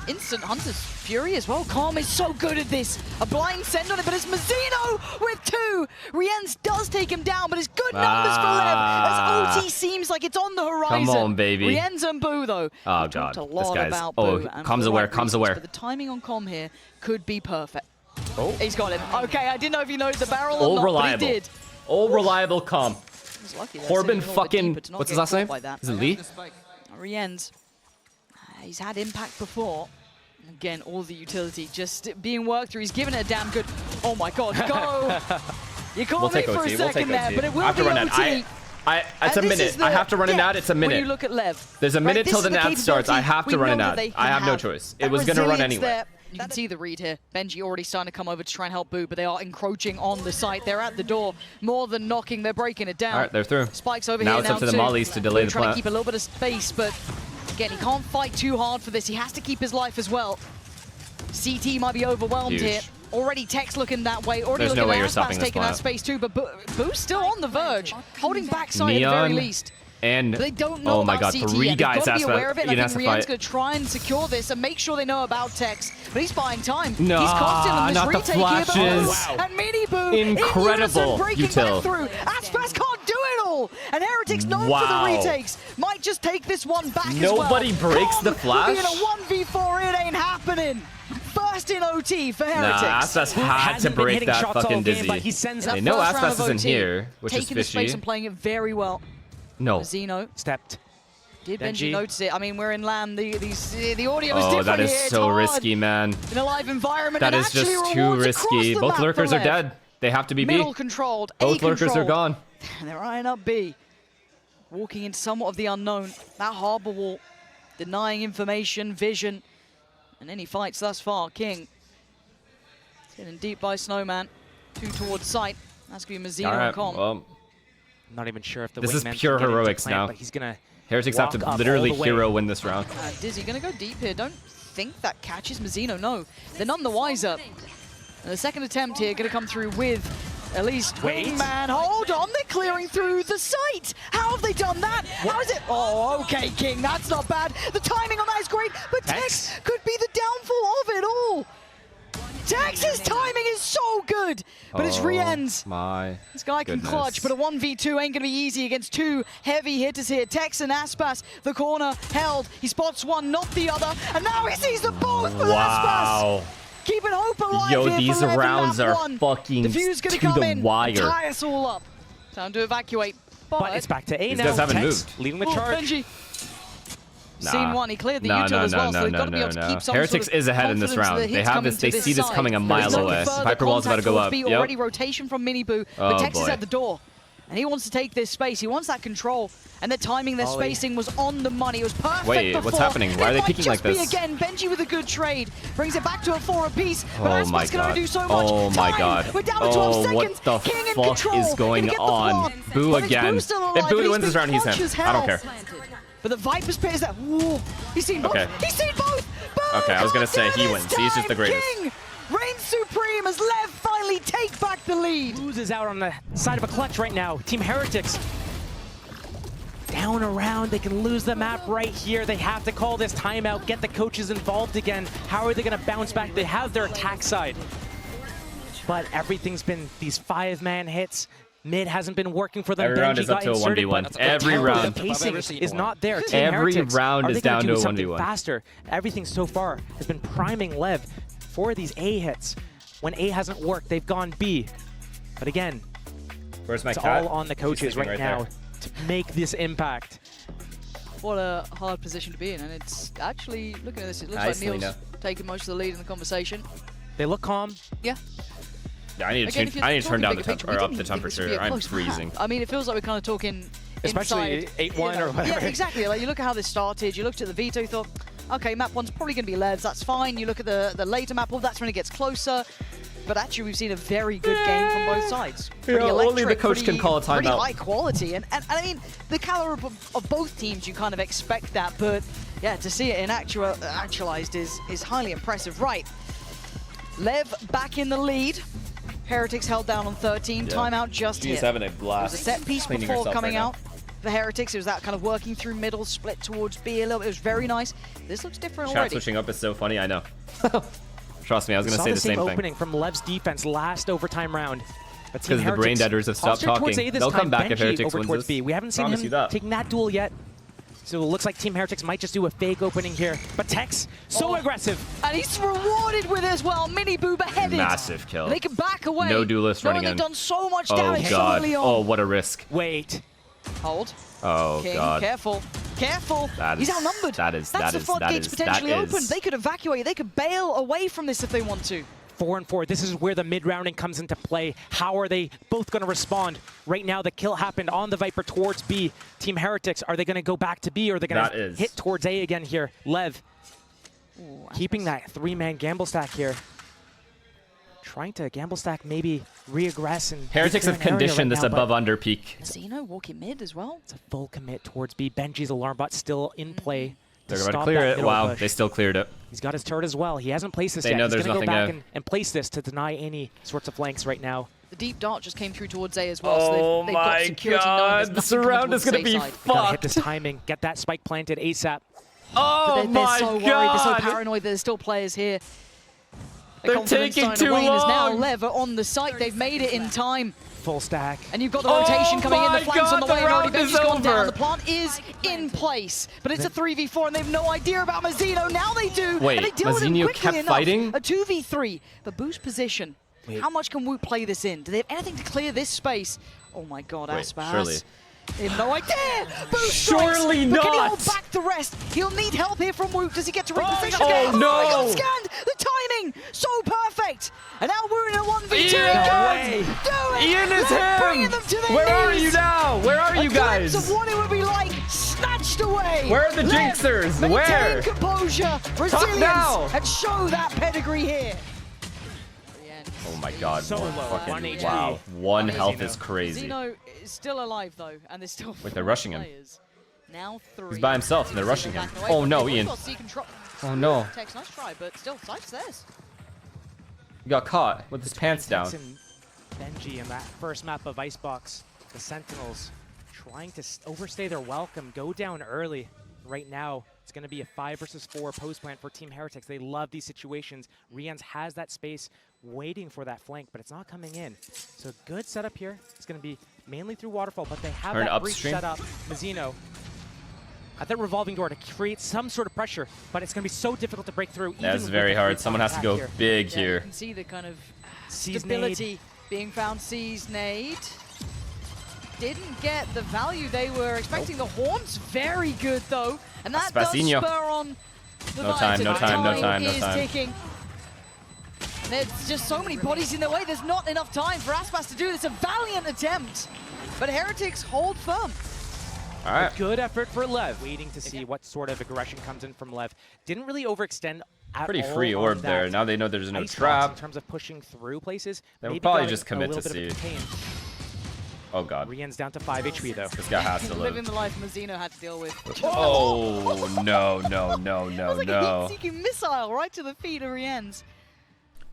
Instant Hunter's Fury as well. Com is so good at this. A blind send on it, but it's Mazino with 2. Rienz does take him down, but it's good numbers for Lev, as OT seems like it's on the horizon. Come on, baby. Rienz and Boo, though. Oh, God. This guy's... Com's aware, Com's aware. But the timing on Com here could be perfect. He's got him. Okay, I didn't know if he noted the barrel or not, reliable. But he did. All reliable Com. Corbin fucking... What's his last name? Is it Lee? Rienz. He's had impact before. Again, all the utility just being worked through. He's given it a damn good... Oh my god, go! You caught me for a second there, but it will be OT. It's a minute. I have to run an ad. It's a minute. When you look at Lev. There's a minute till the ad starts. I have to run an ad. I have no choice. It was going to run anyway. You can see the read here. Benjy already starting to come over to try and help Boo, but they are encroaching on the site. They're at the door, more than knocking. They're breaking it down. All right, they're through. Spikes over here now. It's up to the Mollies to delay the trying plant. to keep a little bit of space, but again, he can't fight too hard for this. He has to keep his life as well. CT might be overwhelmed here. Already Tex looking that way. Already looking at Aspas taking that space too, but Boo's still on the verge, holding backside at the very least. And they don't know oh my about god, CT 3 yet. guys. They've got to be aware of it. And I think Aspas. Rian's going to try and secure this and make sure they know about Tex. But he's buying time. No, he's costing them this not the retake here. flashes. Wow. And Miniboo Incredible breaking util. back through. Aspas can't do it all. And Heretics known for the retakes. Might just take this one back as well. Nobody breaks the flash. In a 1v4, it ain't happening. First in OT for Heretics. Nah, Aspas had to break that fucking Dizzy. But he sends They know Aspas is in here, which is taking the space fishy. and playing it very well. No. Zeno stepped. Did Benji notice it? I mean, we're in land. The audio is different. Oh, that is here. so risky, man. In a live environment. That is just too risky. Both lurkers are dead. They have to be B. Middle controlled. Both lurkers are gone. And they're eyeing up B. Walking in somewhat of the unknown. That harbor wall. Denying information, vision. And any fights thus far. King. Getting deep by Snowman. 2 towards sight. That's going to be Mazzino and Com. Well, not even sure if the this is pure heroics now. But he's gonna Heretics have to literally hero win this round. Dizzy going to go deep here. Don't think that catches Mazzino. No, they're none the wiser. And the second attempt here going to come through with at least Wingman. Hold on, they're clearing through the site. How have they done that? How is it? Oh, okay, King, that's not bad. The timing on that is great, but Tex could be the downfall of it all. Tex's timing is so good, but it's Rien's. This guy can clutch, but a 1v2 ain't going to be easy against 2 heavy hitters here. Tex and Aspas, the corner held. He spots one, not the other, and now he sees them both with Aspas. Keeping hope alive. Yo, here these rounds are fucking Diffuse gonna to come the in, wire. tie us all up. Time to evacuate. But it's back to A these now. These guys haven't Tex moved. leading the charge. Benji. Scene 1, he cleared the util as well, so they've got to be able to keep some Heretics sort of is ahead in this round. They have this. They see this coming a mile away. Viper wall's about to go up. Already rotation from Miniboo, but Tex is at the door. And he wants to take this space. He wants that control. And the timing, their spacing was on the money. It was perfect. Wait, what's happening? Why are they peeking like this? Again, Benji with a good trade. Brings it back to a 4 apiece. But Oh my god. Do so much. Oh my god. We're down to 12 seconds. What the King in fuck control. is going on? Boo again. If Boo wins this round, he's him. I don't care. But the Viper's pit is that. Whoa. He's seen both. Okay. He's seen both. Boom. Okay, I was gonna say he wins. He's just the greatest. King reigns supreme as Lev finally take back the lead. Loses out on the side of a clutch right now. Team Heretics down around. They can lose the map right here. They have to call this timeout, get the coaches involved again. How are they going to bounce back? They have their attack side, but everything's been these 5-man hits. Mid hasn't been working for them. Every round is up to a 1v1. Every round. The pacing is not there. Team Every Heretics, round is down to a 1v1. Faster. Everything so far has been priming Lev for these A hits. When A hasn't worked, they've gone B. But again, where's my it's cat? all on the coaches right now to make this impact. What a hard position to be in, and it's actually, looking at this, it looks like Neil's taking most of the lead in the conversation. They look calm. Yeah. Yeah, I need to turn down the temperature, or up the temperature. I'm freezing. I mean, it feels like we're kind of talking especially 8-1 or whatever. Yeah, exactly. Like, you look at how this started, you looked at the veto, thought, okay, map 1's probably going to be Levs, that's fine. You look at the later map, well, that's when it gets closer. But actually, we've seen a very good game from both sides. Pretty electric, only the coach can call a timeout. Pretty high quality. And I mean, the caliber of both teams, you kind of expect that. But yeah, to see it in actualized is highly impressive. Right. Lev back in the lead. Heretics held down on 13. Yeah. Timeout just hit. She's having a blast. It was a set piece before coming out. The Heretics, it was that kind of working through middle, split towards B a little bit. It was very nice. This looks different already. Chat switching up is so funny, I know. Trust me, I was going to say the same thing. Opening from Lev's defense last overtime round. Because the brain deaders have stopped talking. They'll come back if Heretics wins this. B. We haven't seen him taking that duel yet. So it looks like Team Heretics might just do a fake opening here. But Tex, so aggressive. And he's rewarded with it as well. Miniboo beheaded. Massive kill. They can back away. No duelist running in. They've done so much damage so early on. Oh, what a risk. Wait. Hold. Oh, King, God. Careful. Careful. He's outnumbered. That's the floodgates potentially open. They could evacuate. They could bail away from this if they want to. 4-4. This is where the mid-rounding comes into play. How are they both going to respond? Right now, the kill happened on the Viper towards B. Team Heretics, are they going to go back to B, or are they going to hit towards A again here? Lev, keeping that 3-man gamble stack here. Trying to gamble stack, maybe re-aggress. And Heretics have conditioned this above-under peak. Zeno walking mid as well. It's a full commit towards B. Benji's alarm bot still in play. They're going to clear it. Wow, they still cleared it. He's got his turret as well. He hasn't placed this yet. They know there's nothing there. And place this to deny any sorts of flanks right now. The deep dart just came through towards A as well. So they've got security God, the surround is going to be fucked. Gotta hit this timing, get that spike planted ASAP. Oh they're so worried, they're so paranoid. There's still players here. They're taking too long. Is now Lev on the site. They've made it in time. Full stack. And you've got the rotation coming in, the flanks on the way, and already Benji's gone down. The plant is in place, but it's a 3v4, and they have no idea about Mazzino. Now they do, Wait, and they deal with him Mazzino quickly kept enough. fighting? A 2v3, but boost position. Wait. How much can Woot play this in? Do they have anything to clear this space? Oh my god, Aspas. Surely. They have no idea! Boost Surely strikes, but can he not! hold back the rest? He'll need help here from Woot. Does he get to reposition? Oh, no! He got scanned! The timing! So perfect! And now we're in a 1v2. Ian! Do it! Ian is Bringing him! them to their Where are knees. you now? Where are you guys? A glimpse of what it would be like, snatched away! Where are the Lev, Jinxers? maintain Where? composure, now. resilience, and show that pedigree here. Oh my god, So one low, fucking, 1 HP. wow. One health Zeno. is crazy. Zeno is still alive though, and there's still Wait, they're rushing him. players. Now 3. He's by himself and they're rushing him. Backing away, Oh but no, they've Ian. got seek and drop. Oh no. Tex, nice try, but still, site's theirs. He got caught with his pants down. Tex and Benji in that first map of Icebox. The Sentinels trying to overstay their welcome, go down early. Right now, it's going to be a 5 versus 4 post plant for Team Heretics. They love these situations. Rians has that space waiting for that flank, but it's not coming in. So good setup here. It's going to be mainly through Waterfall, but they have Turn that breach upstream. set up. Mazzino at that revolving door to create some sort of pressure, but it's going to be so difficult to break through. That's even very with the hard. creep Someone has to attack go here. big Yeah, you here. can see the kind of Sees stability being found. Sees nade. Didn't get the value they were expecting. The Horn's very good though, and that does Aspasinho. spur on the No time, no time, no time, no is time. ticking. There's just so many bodies in their way. There's not enough time for Aspas to do this. A valiant attempt, but Heretics hold firm. All right. Good effort for Lev. Waiting to see what sort of aggression comes in from Lev. Didn't really overextend at Pretty all free on orb that there. Now they know there's no icebox trap. in terms of pushing through places. They will Maybe probably got just a commit little to bit of a C. contain. Oh god. Rian's down to 5 HP though. This guy has to Living live. the life Mazzino had to deal with. Oh no, no, no, That no, was like a no. heat-seeking missile right to the feet of Rienz.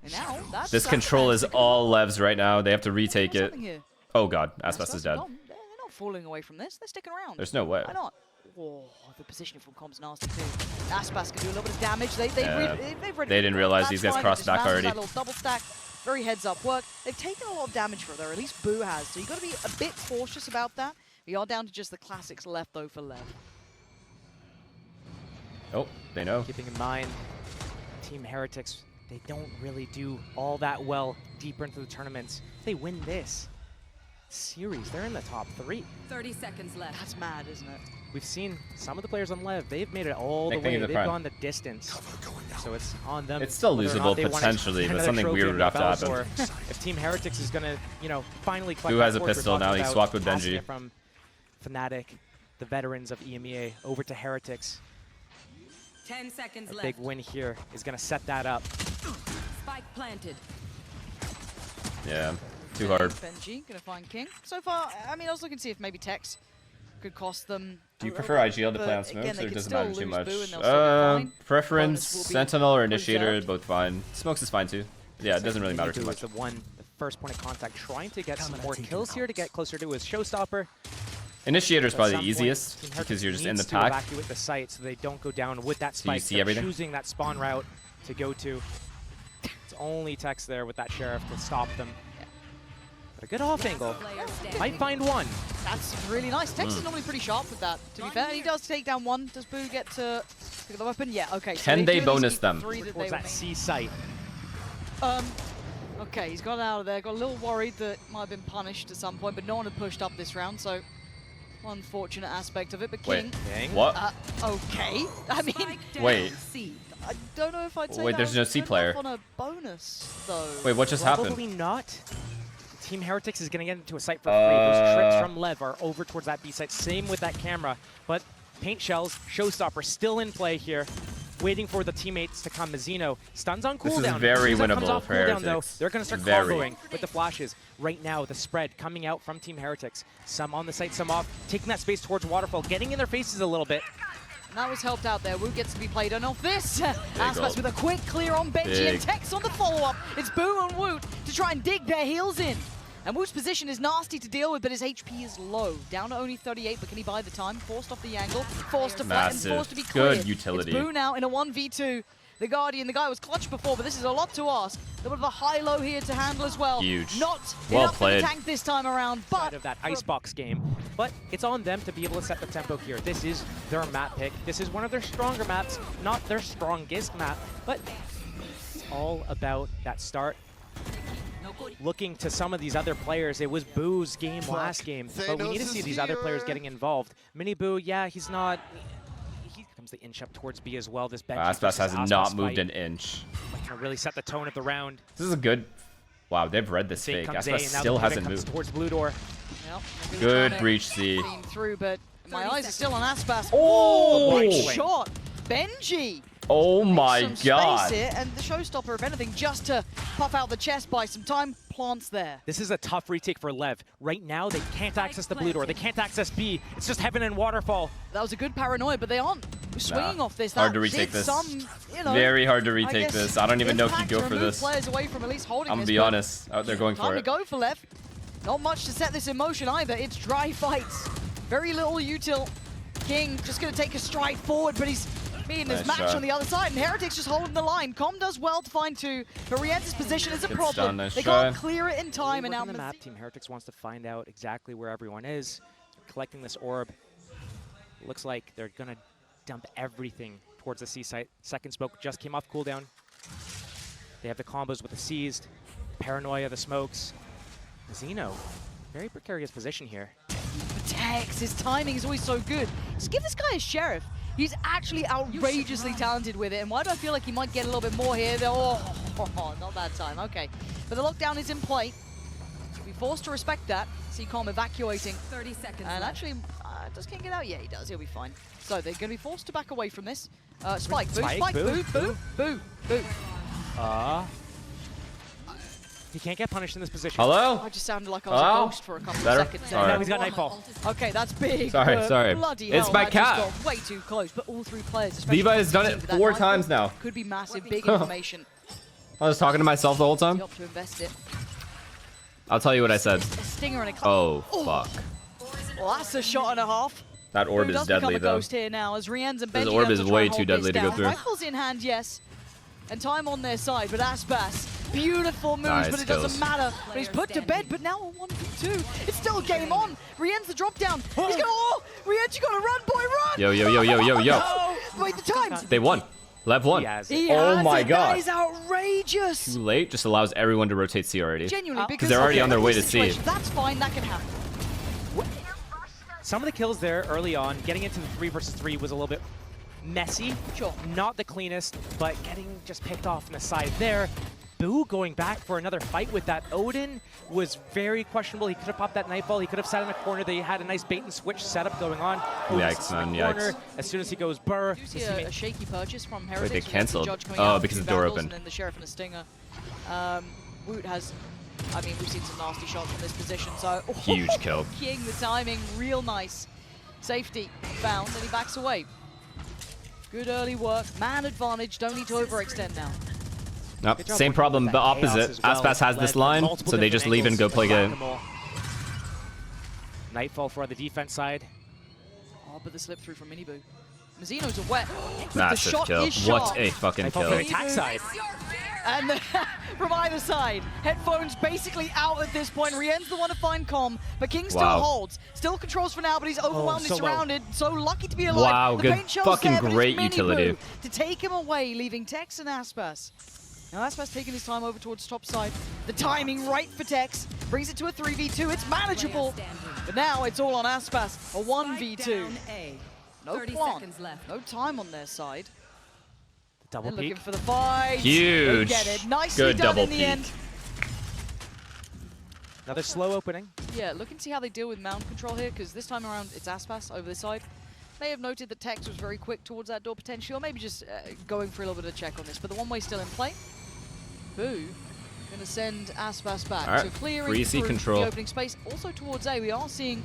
And now that's This control is all Levs right now. They have to retake it. Here. Oh god, Aspas is dead. They're not falling away from this. They're sticking around. There's no way. Why not? Oh, the positioning from Com's nasty too. Aspas can do a little bit of damage. They've read They didn't realize That's these guys fine. crossed back Dismantles already. That little double stack. Very heads up work. They've taken a lot of damage for it, or at least Boo has. So you've got to be a bit cautious about that. We are down to just the classics left though for Lev. Oh, they know. Keeping in mind, Team Heretics, they don't really do all that well deeper into the tournaments. If they win this series, they're in the top 3. 30 seconds left. That's mad, isn't it? We've seen some of the players on Lev, they've made it all the Nick, thank way. you for the They've prime. gone the distance. So it's on them. It's still whether or losable not they wanna potentially, get but another something trophy weird would under have to their happen. belts, or if Team Heretics is gonna, finally collect Boo that has a torch we're pistol talking now, he about, swapped with passing Benji. it from Fnatic, the veterans of EMEA, over to Heretics. 10 seconds A left. big win here is gonna set that up. Spike planted. Yeah, too hard. Benji gonna find King. So far, I mean, I was looking to see if maybe Tex could cost them. Do you a prefer little bit, IGL to play on but smokes, again, they or it could doesn't still matter too lose much? Boo and they'll still be fine. Preference, Bonus will be Sentinel or Initiator, preserved. both fine. Smokes is fine too. Yeah, it doesn't really matter too Boo much. is the first point of contact, trying to get some more kills here to get closer to his showstopper. Initiator is At probably some the point, easiest Team because Heretics you're just in the needs to pack. evacuate the site so they don't go down with that So you spike. see They're everything? choosing that spawn route to go to. It's only Tex there with that Sheriff to stop them. But a good off angle. Player standing. Might find one. That's really nice. Tex Hmm. is normally pretty sharp with that, to be fair. He does take down one. Does Boo get to pick up the weapon? Yeah, okay. So Can they do at least bonus keep them? 3 that Towards they that were C site. Okay, he's got out of there. Got a little worried that might have been punished at some point, but no one had pushed up this round, so unfortunate aspect of it. But Wait, King, King. what? okay. I mean, Spike down. Wait. C. I don't know if I'd say Wait, that there's was no C good player. enough on a bonus, though. Wait, what just Probably happened? not. Team Heretics is going to get into a site for free. Those trips from Lev are over towards that B site. Same with that camera. But paint shells, showstopper still in play here. Waiting for the teammates to come. Mazzino stuns on This cooldown. is very As soon as that comes winnable off for cooldown, though, Heretics. they're going to start Very. comboing with the flashes. Right now, the spread coming out from Team Heretics. Some on the site, some off. Taking that space towards Waterfall. Getting in their faces a little bit. And that was helped out there. Woot gets to be played on off this. Aspas ult. with a quick clear on Benji Big. and Tex on the follow-up. It's Boo and Woot to try and dig their heels in. And Woot's position is nasty to deal with, but his HP is low. Down to only 38, but can he buy the time? Forced off the angle, forced to flatten, forced to be cleared. Good utility. It's Boo now in a 1v2. The Guardian, the guy was clutch before, but this is a lot to ask. A little bit of a high-low here to handle as well. Huge. Not Well enough played. for the tank this time around, but Of that icebox game, but it's on them to be able to set the tempo here. This is their map pick. This is one of their stronger maps, not their strongest map, but it's all about that start. Looking to some of these other players, it was Boo's game last game, but we need to see these other players getting involved. Mini Boo, yeah, he's not. He comes the inch up towards B as well. This bench. Aspas has not moved an inch. Gonna really set the tone of the round. This is a good. Wow, they've read this fake. Aspas still hasn't moved. Towards blue door. Yep, really Good trying to breach C. clean through, but my eyes are still on Aspas. Oh! Great shot. Benji. Oh my Some god. space here, and the showstopper, if anything, just to puff out the chest by some time, plants there. This is a tough retake for Lev. Right now, they can't access the blue door. They can't access B. It's just heaven and waterfall. That was a good paranoia, but they aren't swinging off this. Hard That to retake did this. Some, you know, Very hard to I retake guess this. I don't even know if you impact go to for remove this. players away from at least holding I'm gonna this, be but honest. Out there going time for to it. go for Lev. Not much to set this in motion either. It's dry fights. Very little util. King just gonna take a stride forward, but he's being his Nice match shot. on the other side, and Heretics just holding the line. Com does well to find two, but Rienza's position is a Good problem. stun, nice they try. can't clear it in time, and now On the map, Team Heretics wants to find out exactly where everyone is. Collecting this orb. Looks like they're gonna dump everything towards the C site. Second smoke just came off cooldown. They have the combos with the seized, paranoia, the smokes. Zeno, very precarious position here. Tex, his timing is always so good. Just give this guy a sheriff. He's actually outrageously talented with it, and why do I feel like he might get a little bit more here? Oh, not that time, okay. But the lockdown is in play. Be forced to respect that. See Com evacuating. 30 seconds And left. actually, does King get out? Yeah, he does. He'll be fine. So they're going to be forced to back away from this. Spike, boo, spike, boo, boo, boo, boo. He can't get punished in this position. Hello? I just sounded like I was Hello? a ghost for a couple Better? of seconds. Sorry. Now he's got Nightfall. Okay, that's big. Sorry, but sorry. Bloody It's hell, my that just cat. got way too close. But all three players, especially Levi has done it with that 4 rifle, times now. Could be massive, big information. I was talking to myself the whole time. You opt to invest it. I'll tell you what I said. A stinger and a Oh, fuck. Well, that's a shot and a half. That orb Who is does deadly, become a though. ghost here now as Rienz and Benji This orb have is to try way and too hold deadly this to go down. through. Rifles in hand, yes. And time on their side, but Aspas, beautiful moves, Nice but it kills. doesn't matter. But he's put to bed, but now a 1v2. It's still game on. Rienz the drop down. He's going, oh, Rienz, you gotta run, boy, run! Yo, yo, yo, yo, yo, yo. Oh, wait, the time. They won. Lev won. He has He it. Oh has my it. god. That is outrageous. Too late just allows everyone to rotate C already. Genuinely, because they're already okay, on their way to situation, C. That's fine, that can happen. Some of the kills there early on, getting into the 3 versus 3 was a little bit messy. Sure. Not the cleanest, but getting just picked off on the side there. Boo going back for another fight with that Odin was very questionable. He could have popped that Nightfall. He could have sat in the corner. They had a nice bait and switch setup going on. Yikes, man, yikes. As soon as he goes burr. You see a shaky purchase from Heretics. they with the cancelled. Judge coming Oh, out, because two the door Vandals, opened. And then the Sheriff and a Stinger. Woot has, I mean, we've seen some nasty shots from this position, so... Huge kill. King, the timing, real nice. Safety found, and he backs away. Good early work. Man advantage, don't need to overextend now. Nope, Good job same working problem, with but that chaos opposite. as well. Aspas has this Led line, multiple so they different just leave and go angles. play game. Whack-a-mole. Nightfall for the defense side. Oh, but the slip through from Miniboo. Mazzino's a wet. But the Massive shot kill. is sharp. What a fucking Nightfall for kill. the attack side. And from either side, headphones basically out at this point. Rien's the one to find Com, but King still Wow. holds. Still controls for now, but he's overwhelmed, so he's low. surrounded. So lucky to be alive. Wow, The good paint shows fucking there, but it's great Miniboo utility. to take him away, leaving Tex and Aspas. Now Aspas taking his time over towards top side. The timing right for Tex. Brings it to a 3v2. It's manageable. But now it's all on Aspas. A 1v2. No 30 plan. seconds left. No time on their side. Double They're looking peek. for the fight. Huge. They get it. Nicely Good done double in the peek. end. Another slow opening. Yeah, look and see how they deal with mound control here, because this time around it's Aspas over this side. May have noted that Tex was very quick towards that door potentially, or maybe just going for a little bit of a check on this. But the one-way still in play. Boo. Going to send Aspas back. All right, So clearing free C through control. the opening space. Also towards A, we are seeing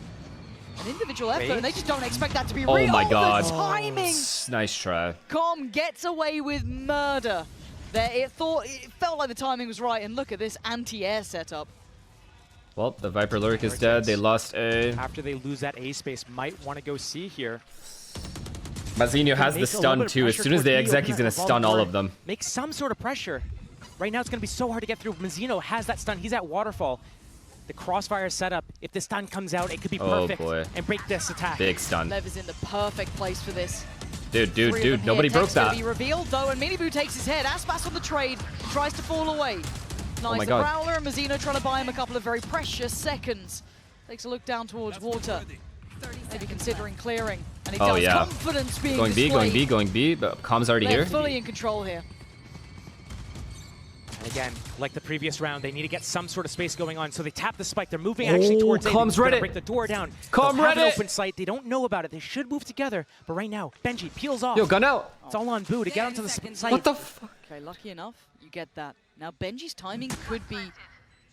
an individual effort, Wait. and they just don't expect that to be Oh real. my god. The timing! Nice try. Com gets away with murder. There, it felt like the timing was right, and look at this anti-air setup. Well, the Viper Lurk is dead. They lost A. After they lose that A space, might want to go C here. Mazinho has the stun too. As soon as they exec, he's going to stun all of them. Make some sort of pressure. Right now, it's going to be so hard to get through. Mazinho has that stun. He's at Waterfall. The crossfire setup. If the stun comes out, it could be perfect and break this attack. Big stun. Lev is in the perfect place for this. Dude, nobody broke that. Be revealed though, and Miniboo takes his head. Aspas on the trade, tries to fall away. Nice, the Prowler and Mazinho trying to buy him a couple of very precious seconds. Takes a look down towards water. Maybe considering clearing. And he does. Confidence being displayed. Going B, but Com's already here. Fully in control here. And again, like the previous round, they need to get some sort of space going on. So they tap the spike. They're moving actually towards Com's ready. Break the door down. Com ready. An open sight. They don't know about it. They should move together. But right now, Benji peels off. Yo, gun out. It's all on Boo to get onto the site. What the fuck? Okay, lucky enough, you get that. Now Benji's timing could be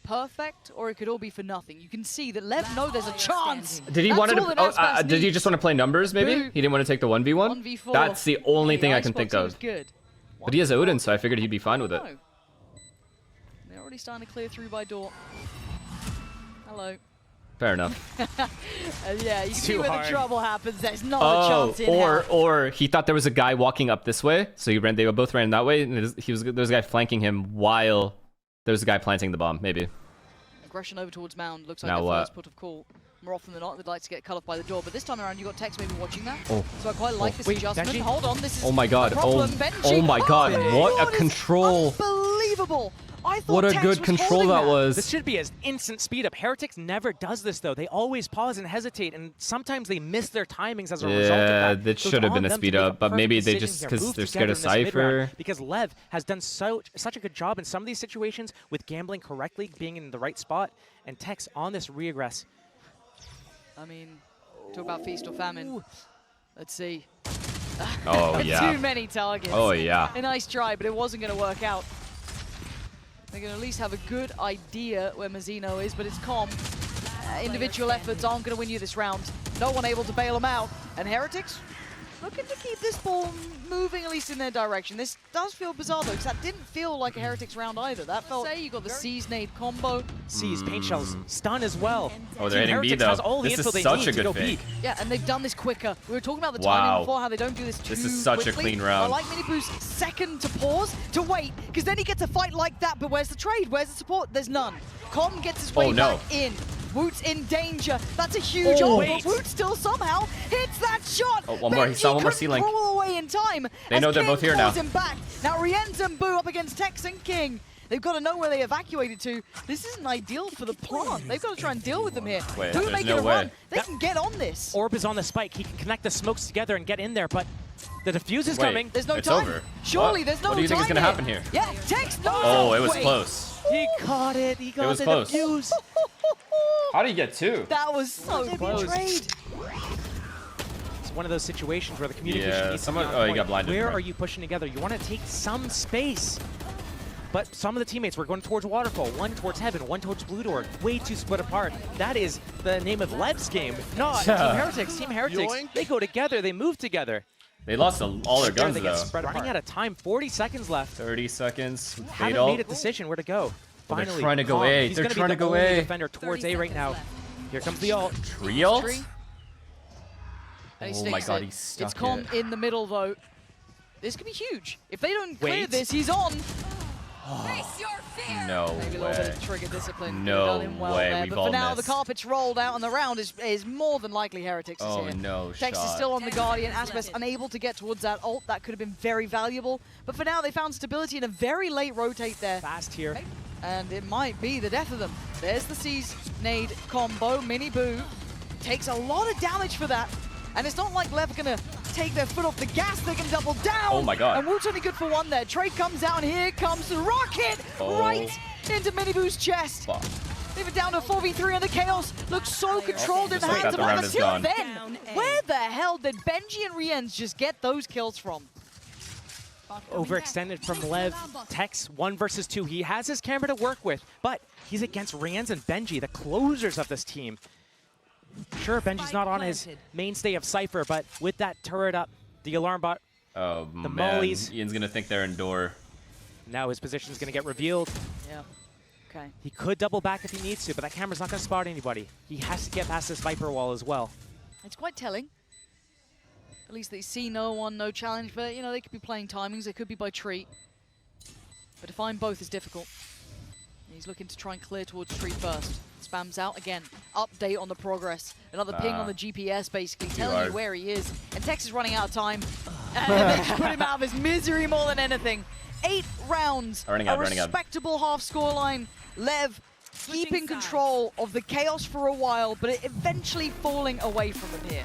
perfect, or it could all be for nothing. You can see that Lev know there's a chance. Did he want to? Did he just want to play numbers? Maybe he didn't want to take the 1v1. 1v4. That's the only thing I can think of. Good. But he has Odin, so I figured he'd be fine with it. They're already starting to clear through by door. Hello. Fair enough. Yeah, you can see where the trouble happens. There's not a chance in hell. Or he thought there was a guy walking up this way, so they both ran that way, and there's a guy flanking him while there's a guy planting the bomb, maybe. Aggression over towards Mound. Looks like the first put of call. More often than not, they'd like to get cut off by the door, but this time around, you got Tex maybe watching that. So I quite like this adjustment. Benji? Hold on, this is oh my god! Benji. Oh my god! What a control! Unbelievable! I thought what a Tex good control that was. This should be an instant speed up. Heretics never does this though. They always pause and hesitate, and sometimes they miss their timings as a result of that. Yeah, that should have been a speed up, but maybe they just because they're scared of Cypher. Because Lev has done such a good job in some of these situations with gambling correctly, being in the right spot, and Tex on this regress. I mean, talk about feast or famine. Let's see. Oh yeah. Too many targets. Oh yeah. A nice try, but it wasn't going to work out. They're going to at least have a good idea where Mazinho is, but it's calm. Individual efforts aren't going to win you this round. No one able to bail them out. And Heretics looking to keep this ball moving, at least in their direction. This does feel bizarre, though, because that didn't feel like a Heretics round either. That felt... Say you got the C's nade combo. C's, paint shells, stun as well. Oh, they're hitting B, though. This is such a good fake. Yeah, and they've done this quicker. We were talking about the timing before, how they don't do this too quickly. This is such a clean round. I like Miniboo's second to pause, to wait, because then he gets a fight like that, but where's the trade? Where's the support? There's none. Com gets his way back in. Woot's in danger. That's a huge ult, but Woot still somehow hits that shot. Oh, one more. He saw one more C-Link. Crawl away in time. They know they're both here now. Him back. Now Rienz and Boo up against Tex and King. They've got to know where they evacuated to. This isn't ideal for the plant. They've got to try and deal with them here. Wait, Boo making a run. They can get on this. Orb is on the spike. He can connect the smokes together and get in there, but the defuse is coming. There's no it's time. Over. Surely there's no time. What do you think is going to happen here? Yeah, Tex knows. Oh, it was close. He caught it. He got the close. defuse. How did he get two? That was so close. It's one of those situations where the communication needs to be on point. He got blinded. Where are you pushing together? You want to take some space. But some of the teammates were going towards Waterfall, one towards Heaven, one towards Blue Door, way too split apart. That is the name of Lev's game, not Team Heretics. Team Heretics, they go together, they move together. They lost all their guns, though. Running out of time, 40 seconds left. 30 seconds. Haven't made a decision where to go. Finally, they're trying to go A. They're trying to go A. Defender towards A right now. Here comes the ult. Tree ult? Oh my god, he's stuck. It's calm in the middle, though. This could be huge. If they don't clear this, he's on. No Maybe a little bit of trigger discipline. No well way. There. We've but all for now, missed. the carpet's rolled out, and the round is more than likely Heretics is here. Oh no, Tex is still on the Guardian. Aspas unable to get towards that ult. That could have been very valuable. But for now, they found stability in a very late rotate there. Fast here. And it might be the death of them. There's the C's nade combo. Miniboo takes a lot of damage for that. And it's not like Lev are going to take their foot off the gas. They're going to double down. Oh my god. And Woot's only good for one there. Trade comes out, and here comes the rocket right into Miniboo's chest. Fuck. Even down to 4v3, and the chaos looks so controlled in the hands of Aspas. Until then, where the hell did Benji and Rienz just get those kills from? Overextended from Lev. Tex, 1 versus 2. He has his camera to work with, but he's against Rienz and Benji, the closers of this team. Sure, Benji's not on his mainstay of Cypher, but with that turret up, the alarm bot, the mollies. Ian's going to think they're in door. Now his position's going to get revealed. Yeah. Okay. He could double back if he needs to, but that camera's not going to spot anybody. He has to get past this Viper wall as well. It's quite telling. At least they see no one, no challenge, but you know, they could be playing timings, they could be by tree. But to find both is difficult. He's looking to try and clear towards tree first. Spams out again. Update on the progress. Another ping on the GPS basically telling you where he is. And Tex is running out of time. And they just put him out of his misery more than anything. 8 rounds, a respectable half scoreline. Lev keeping control of the chaos for a while, but it eventually falling away from him here.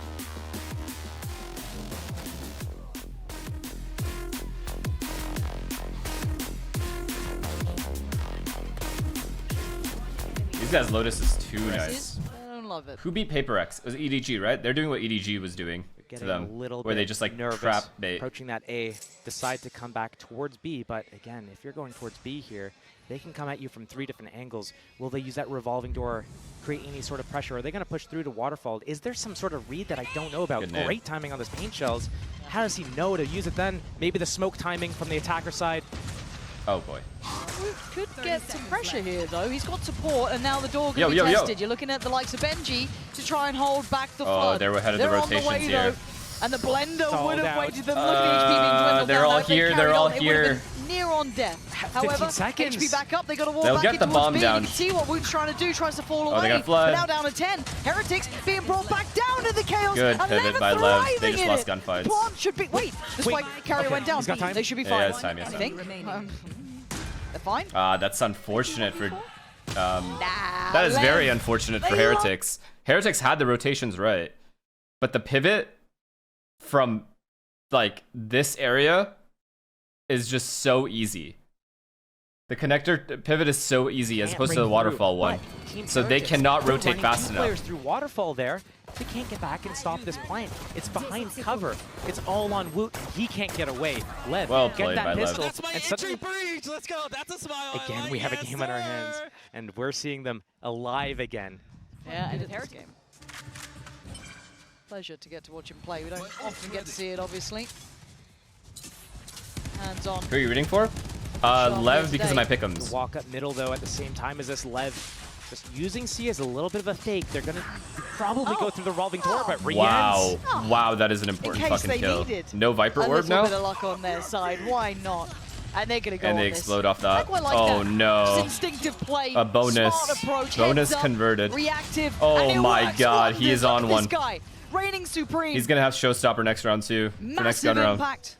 These guys' Lotus is too nice. I don't love it. Who beat Paper X? It was EDG, right? They're doing what EDG was doing to them, a little where bit they just like nervous trap bait. approaching that A, decide to come back towards B, but again, if you're going towards B here, they can come at you from 3 different angles. Will they use that revolving door, create any sort of pressure? Are they going to push through to Waterfall? Is there some sort of read that I don't know about? Great timing on those paint shells. How does he know to use it then? Maybe the smoke timing from the attacker side. Oh boy. Could get some pressure here though. He's got support, and now the door can be tested. You're looking at the likes of Benji to try and hold back the flood. Oh, they're ahead of the rotations here. Though, and the blender would have waited them. Look at HP being dwindled they're down. all here. They're all here. Near on death. However, HP back up. They got to walk They'll back get in the towards bomb B. down. You can see what Woot's trying to do. Tries to fall away. They got flood. Now down to 10. Heretics being brought back down to the chaos. Good pivot by Lev. They just lost gunfights. Plant should be. Wait, this way carrier went down. They should be fine. Yeah, it's time. I think. They're fine. That's unfortunate for. That is very unfortunate for Heretics. Heretics had the rotations right, but the pivot from like this area is just so easy. The connector pivot is so easy as opposed to the waterfall one, so they cannot rotate fast enough. Players through waterfall there, they can't get back and stop this plant. It's behind cover. It's all on Woot. He can't get away. Lev, get that pistol. That's my entry breach. Let's go. That's a smile. Again, we have a game on our hands, and we're seeing them alive again. Yeah, and it's Heretics game. Pleasure to get to watch him play. We don't often get to see it, obviously. Hands on. Who are you rooting for? Lev, because of my pick'ems. Walk up middle, though, at the same time as this Lev. Just using C as a little bit of a fake. They're going to probably go through the revolving door, but wow. Wow, that is an important fucking kill. No Viper orb now? A little bit of luck on their side. Why not? And they're going to go and they explode off that. Oh no. Just instinctive play. A bonus. Smart approach. Bonus up, reactive. Reactive. Oh my god, he is on one. This guy, reigning supreme. He's going to have showstopper next round too. For next gun round. Impact.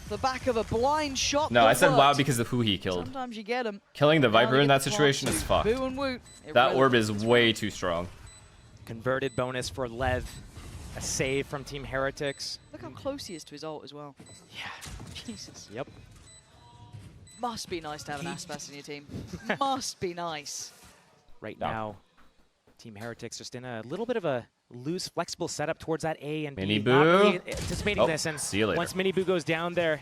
The back of a blind shot. No, I said wow because of who he killed. Sometimes you get him. Killing the Viper in that situation is fucked. Boo and Woot. That orb is way too strong. Converted bonus for Lev. A save from Team Heretics. Look how close he is to his ult as well. Yeah. Jesus. Yep. Must be nice to have an Aspas in your team. Must be nice. Right now, Team Heretics just in a little bit of a loose, flexible setup towards that A and B. Mini Not Boo. really anticipating this, and see you later. once Mini Boo goes down there,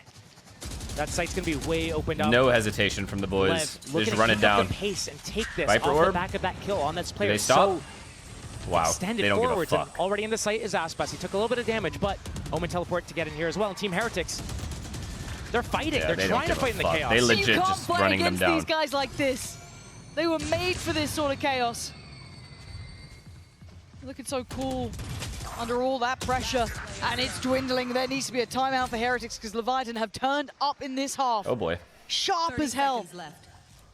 that site's gonna be way opened up. No hesitation from the boys. They just run it down. The pace and take this Viper off orb? the back of that kill on this player. They stop? So wow. extended They don't forwards, give a fuck. and already in the site is Aspas. He took a little bit of damage, but Omen teleport to get in here as well. And Team Heretics, they're fighting. Yeah, they're trying to fight in the chaos. They legit you can't just play running them against down. these guys like this. They were made for this sort of chaos. Looking so cool under all that pressure, and it's dwindling. There needs to be a timeout for Heretics because Leviatan have turned up in this half. Oh boy. Sharp as hell.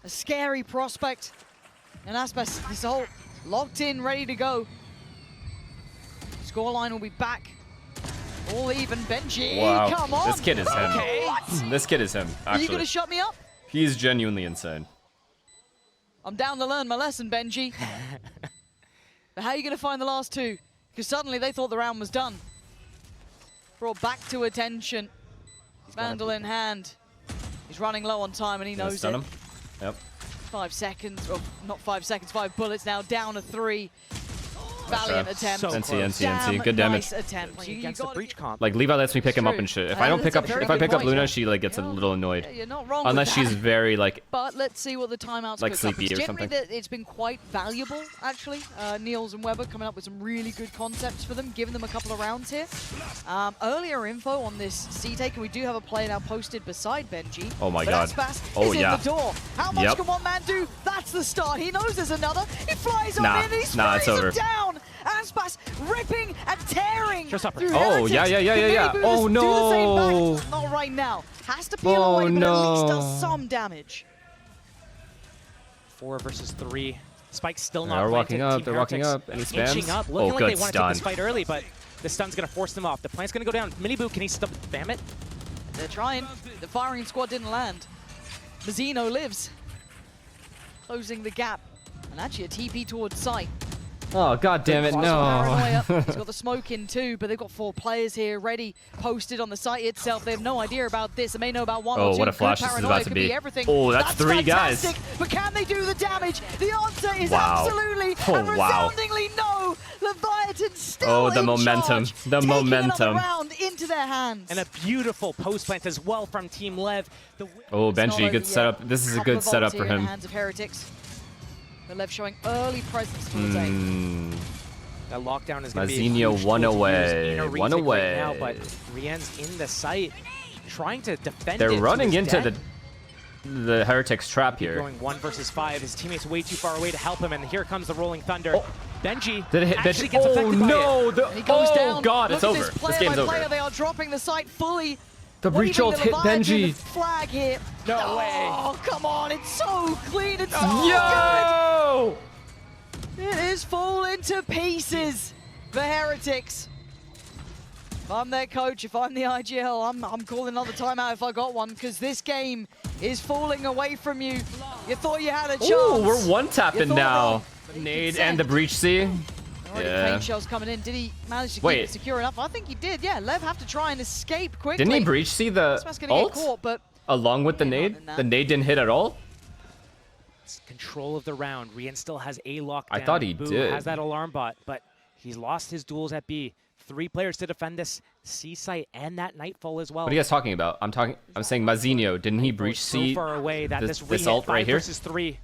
A scary prospect. And Aspas, this whole locked in, ready to go. Scoreline will be back. All even. Benji, Wow. come on. This kid is him. Okay. This kid is him, Are you actually. going to shut me up? He's genuinely insane. I'm down to learn my lesson, Benji. But how are you going to find the last two? Because suddenly they thought the round was done. Brought back to attention. Vandal in hand. He's running low on time and he knows Stun it. him. Yep. 5 seconds, or not 5 seconds, 5 bullets now, down to 3. Valiant attempt. So NC. Good damage. Nice attempt. Playing against the breach comp. Like Levi lets me pick him up True. and shit. If I don't pick up, That's a very if I good pick up point, Luna, yeah. she like gets a little annoyed. Yeah, you're not wrong Unless with she's that. very like But let's see what the timeouts Like cook up. sleepy It's or generally something. that it's been quite valuable, actually. Niels and Weber coming up with some really good concepts for them, giving them a couple of rounds here. Earlier info on this C-take, and we do have a player now posted beside Benji. Oh my but god. Aspas Oh is yeah. in the door. How much Yep. can one man do? That's the start. He knows there's another. He flies Nah, on in, he nah, it's sprays him over. down. Aspas ripping and tearing Showstopper. through Oh, Heretics. yeah. Can Oh, Mini Booters do the same no. back? Not right now. Has to peel Oh, away, but at least no. does some damage. 4 versus 3. Spike's still They're not walking planted. up, Team they're walking Heretics up. Any spams? inching up, Oh, looking like good they want to take stun. this fight early, but the stun's going to force them off. The plant's going to go down. Minibu, can he still spam it? They're trying. The firing squad didn't land. Mazzino lives. Closing the gap. And actually a TP towards site. Oh god damn it, Paranoia. no. He's got the smoke in too, but they've got 4 players here ready, posted on the site itself. They have no idea about this. They may know about 1 or 2. Oh, what a flash Good this is paranoia about to could be. Everything. Oh, that's 3 guys. fantastic, but can they do the damage? The answer is Wow. absolutely Oh, and wow. resoundingly no. Leviatan still Oh, the in momentum. charge, The taking momentum. another round into their hands. And a beautiful post plant as well from Team Lev. Oh, It's not Benji, over good yet. setup. This is a Couple good of setup ults for here in him. the hands of Heretics. But Lev showing early presence towards A. That lockdown is going to be a Mazinho huge one tool to use away. in a One retake away. right now, but Rien's in the site, trying to defend They're it to running his into death. the Heretics trap here. Going 1 versus 5. His teammate's way too far away to help him, and here comes the rolling thunder. Oh. Benji Did it hit actually Benji? gets Oh affected by it. no! The, He goes oh down. god, Look it's at over. This, player This game's by over. player, they are dropping the site fully. The breach ult hit Benji. Flag here. No way. Oh, come on. It's so clean. It's so Yo! good. It is falling to pieces for Heretics. If I'm their coach, if I'm the IGL, I'm calling another timeout if I got one, because this game is falling away from you. You thought you had a chance. Oh, we're one You tapping thought now. wrong. Nade and the breach C. Already Yeah. paint shells coming in. Did he manage to keep Wait. it secure enough? I think he did. Yeah, Lev have to try and escape quickly. Didn't he breach C the Aspas gonna get ult caught, but along with the Yeah, not nade? in that. The nade didn't hit at all? It's control of the round. Rien still has A lockdown. I thought he Boo did. has that alarm bot, but he's lost his duels at B. 3 players to defend this C site and that Nightfall as well. What are you guys talking about? I'm saying Mazinho. Didn't he breach So C? far away that this this ult right 5 here? versus 3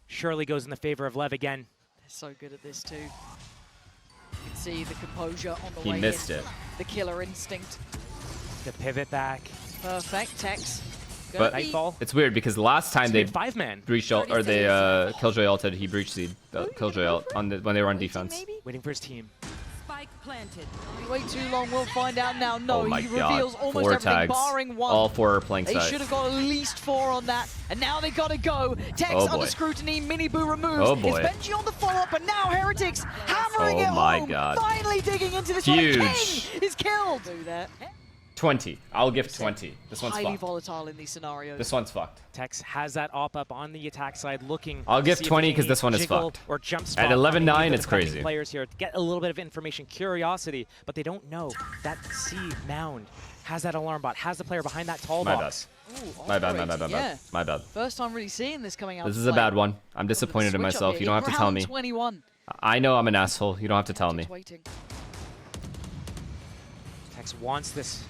surely goes in the favor of Lev again. they're so good at this too. You can see the composure on the He way missed in. it. The killer instinct. The pivot back. Perfect. Tex. But Nightfall. it's weird because last time they 5-man. breached ult, or they Killjoy ulted, he breached the Killjoy ult on when they were on defense. Maybe? Waiting for his team. Spike planted. Wait too long, we'll find out now. No, Oh my he god. reveals almost 4 everything tags. barring 1. All 4 are playing They side. should have got at least 4 on that, and now they gotta go. Tex Oh boy. under scrutiny, Mini Boo removes. Oh boy. It's Benji on the follow-up, and now Heretics hammering Oh it my home. god. Finally digging into this one. Huge. King is killed. Do that. 20. I'll give 20. This one's Highly fucked. volatile in these scenarios. This one's fucked. Tex has that op up on the attack side, looking. I'll to give see if 20 there's 'cause any this one is jiggle fucked. Or jump At spot 11-9, from any of the it's defending crazy. Players here to get a little bit of information, curiosity, but they don't know that C mound has that alarm bot, has the player behind that tall My bad. box. Ooh, My bad, operating, yeah. My bad. First time really seeing this coming out. This to is a play. bad one. I'm disappointed in Switch up myself. here You don't have to in tell round me. 21. I know I'm an asshole. You don't have to tell me. Just waiting. Tex wants this,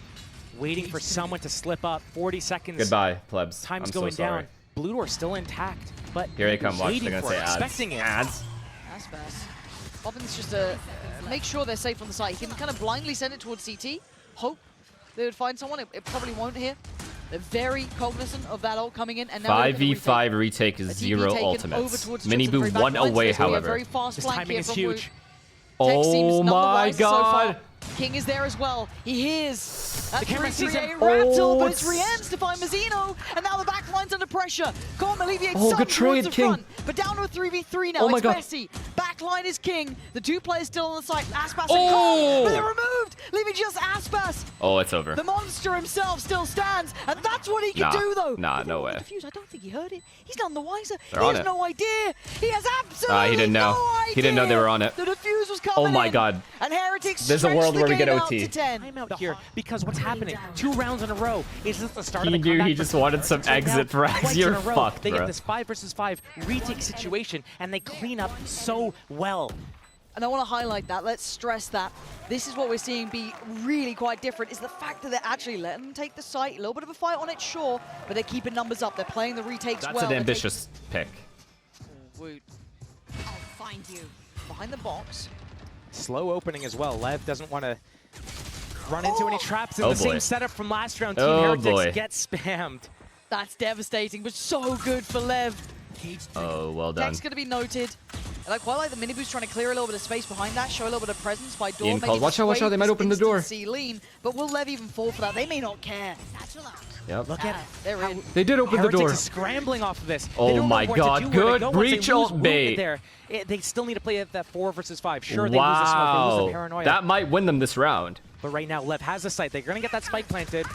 waiting for someone to slip up. 40 seconds. Goodbye, plebs. Time's I'm going so sorry. down. Blue door still intact, but Here they come. Watch. waiting They're for gonna it, say ads. expecting it. Ads. Aspas. Often it's just a make sure they're safe on the side. He can kind of blindly send it towards CT, hope they would find someone. It probably won't here. They're very cognizant of that ult coming in, and now 5v5 retake is 0 ultimates. Mini Boo 1 away, however. Very fast This flank timing here is from huge. Wu. Tex seems Oh none the my wiser so far. god. King is there as well. He hears that The camera sees 3-3-A him. rattle, Oh, but it's it's- Rien's to find Mazzino, and now the back line's under pressure. Can't alleviate Oh, some good trade, towards the King. front, but down to a 3v3 now. Oh my it's god. messy. Back line is King. The 2 players still on the side. Aspas and Oh. Kong, but they're removed, leaving just Aspas. Oh, it's over. The monster himself still stands, and that's what he can Nah. do, though. Nah, He no didn't way. defuse. I don't think he heard it. He's none the wiser. They're He on has it. no idea. He has absolutely He didn't know. no idea. He didn't know they were on it. The defuse was coming Oh my in, god. and Heretics There's a stretched world the where we get game out OT. to 10. I'm out here because what's happening? 2 rounds in a row. Is this the start He of the knew comeback he for just wanted some Heretics right now? exit frags. Twice You're in a row, fucked, They bro. get this 5 versus 5 retake situation, and they clean up so well. and I want to highlight that, let's stress that. This is what we're seeing be really quite different, is the fact that they're actually letting them take the site. A little bit of a fight on it, sure, but they're keeping numbers up. They're playing the retakes well. That's an ambitious pick. Woot. I'll find you. Behind the box. Slow opening as well. Lev doesn't want to run into any traps in Oh the boy. same setup from last round. Team Oh Heretics boy. gets spammed. That's devastating, but so good for Lev. Oh, well done. Tech's going to be noted. And I quite like the mini boost trying to clear a little bit of space behind that, show a little bit of presence by door. Ian calls, watch out, they might open the door. Lean, but will Lev even fall for that? They may not care. Yep. Look at They're in. They did open the Heretics door. is scrambling off of this. Oh They don't know my where God, to do, where to good go. breach Once they lose ult bait. Woot there, they still need to play at that 4 versus 5. Sure, they lose the smoke, they lose the Wow. paranoia. That might win them this round. But right now, Lev has the site. They're going to get that spike planted.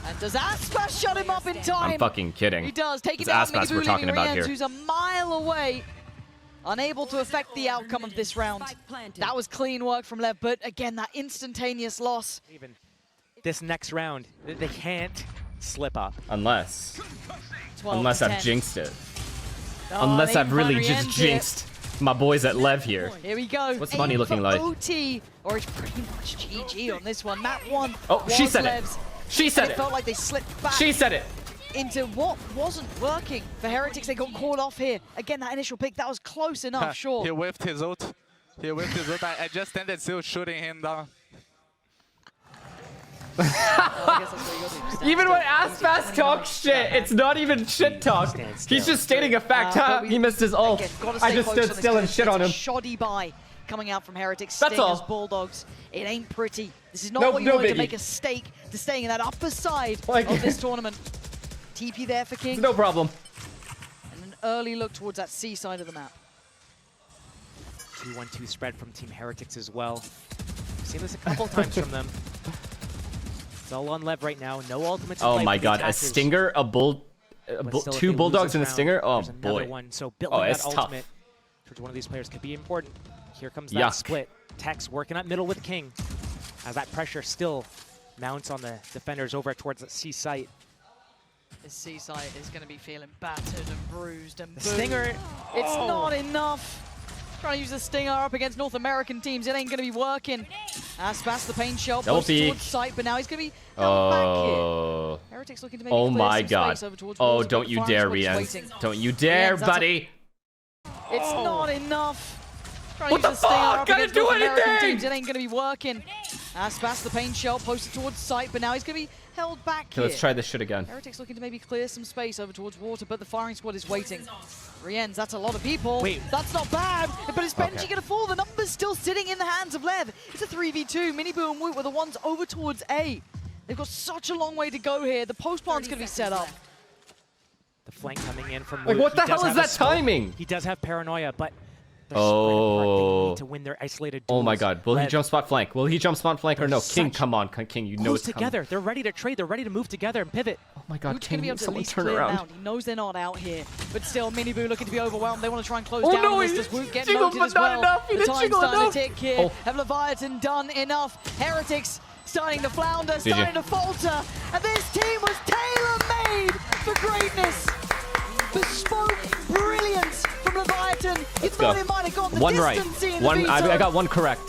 And does Aspas shut him up in time? I'm fucking kidding. He does, taking It's down Aspas Minibu, we're talking leaving about Rienz, here. who's a mile away. Unable to affect the outcome of this round. Spike planted. That was clean work from Lev, but again, that instantaneous loss. Even this next round, they can't slip up. Unless 12 to I've 10. jinxed it. Oh, Unless and I've even really finally just ends it. jinxed my boys at Lev here. Here we go. What's money Aim looking for like? OT, or it's pretty much GG on this one. That one Oh, she was said it. Lev's, She and said it it. felt like they slipped back She said it. into what wasn't working. For Heretics, they got caught off here. Again, that initial pick, that was close enough, sure. He whiffed his ult. He whiffed his ult. I just ended still shooting him down. Well, I guess that's what you gotta do, stand Even when still. Aspas talks shit, it's not even shit talk. He's just stating a fact. But Huh? we- He missed his ult. Again, gotta I stay just focused stood on still this. and shit on It's him. a shoddy buy coming out from Heretics. That's Stingers, all. Bulldogs. It ain't pretty. This is not No- what you no wanted to biggie. make a stake to staying in that upper side Like- of this tournament. TP there for King. No problem. And an early look towards that C side of the map. 2-1-2 spread from Team Heretics as well. We've seen this a couple times from them. It's all on Lev right now. No ultimates. in Oh play my for the God, a attackers. stinger, But still, if they two lose bulldogs this and a round, stinger. Oh there's another boy. one. So building that it's tough. ultimate towards one of these players could be important. Here comes that Yuck. split. Tex working up middle with King. As that pressure still mounts on the defenders over towards the C site. This C side is going to be feeling battered and bruised and The booed. stinger. It's Oh. not enough. Trying to use the stinger up against North American teams. It ain't going to be working. Aspas, the pain shell, Double posted peek. towards sight, but now he's going to be held back here. Oh. Heretics looking to make Oh it clear my some God. space over towards Oh, Water, but don't the you firing dare, squad is Rienz. waiting. Don't you dare, Rienz, that's a- buddy. It's not enough. Trying What to use the the stinger fuck? up Gotta against do North American anything! teams. It ain't going to be working. Aspas, the pain shell, posted towards sight, but now he's going to be held back Okay, here. let's try this shit again. Heretics looking to maybe clear some space over towards Water, but the firing squad is waiting. Rienz, that's a lot of people. Wait. That's not bad, but is Benji Okay. going to fall? The number's still sitting in the hands of Lev. It's a 3v2. Minibu and Woot were the ones over towards A. They've got such a long way to go here. The post plant's going to be set up. The flank coming in from Like, Woot. what the He does hell is have a that smoke. timing? He does have paranoia, but they're spread apart. They Oh. need to win their isolated Oh my duels. God. Will he Lev jump spot flank? Will he jump spot flank or no? They're King, such come on. King, you know close it's together. coming. They're ready to trade. They're ready to move together and pivot. Oh my God, Woot's going to be King, able to at someone least turn clear around. them out. He knows they're not out here, but still, Minibu looking to be overwhelmed. They want to try and close Oh down no, this. he Does Woot get jingled, noted but as not well? enough. He The didn't time's jingle starting enough. to tick here. Oh. Have Leviatan done enough? Heretics starting to flounder, starting to falter, and this team was tailor-made for greatness. Bespoke brilliance from Leviatan. You Let's thought go. it might have gone the One right. distance in the One. I veto. got one correct.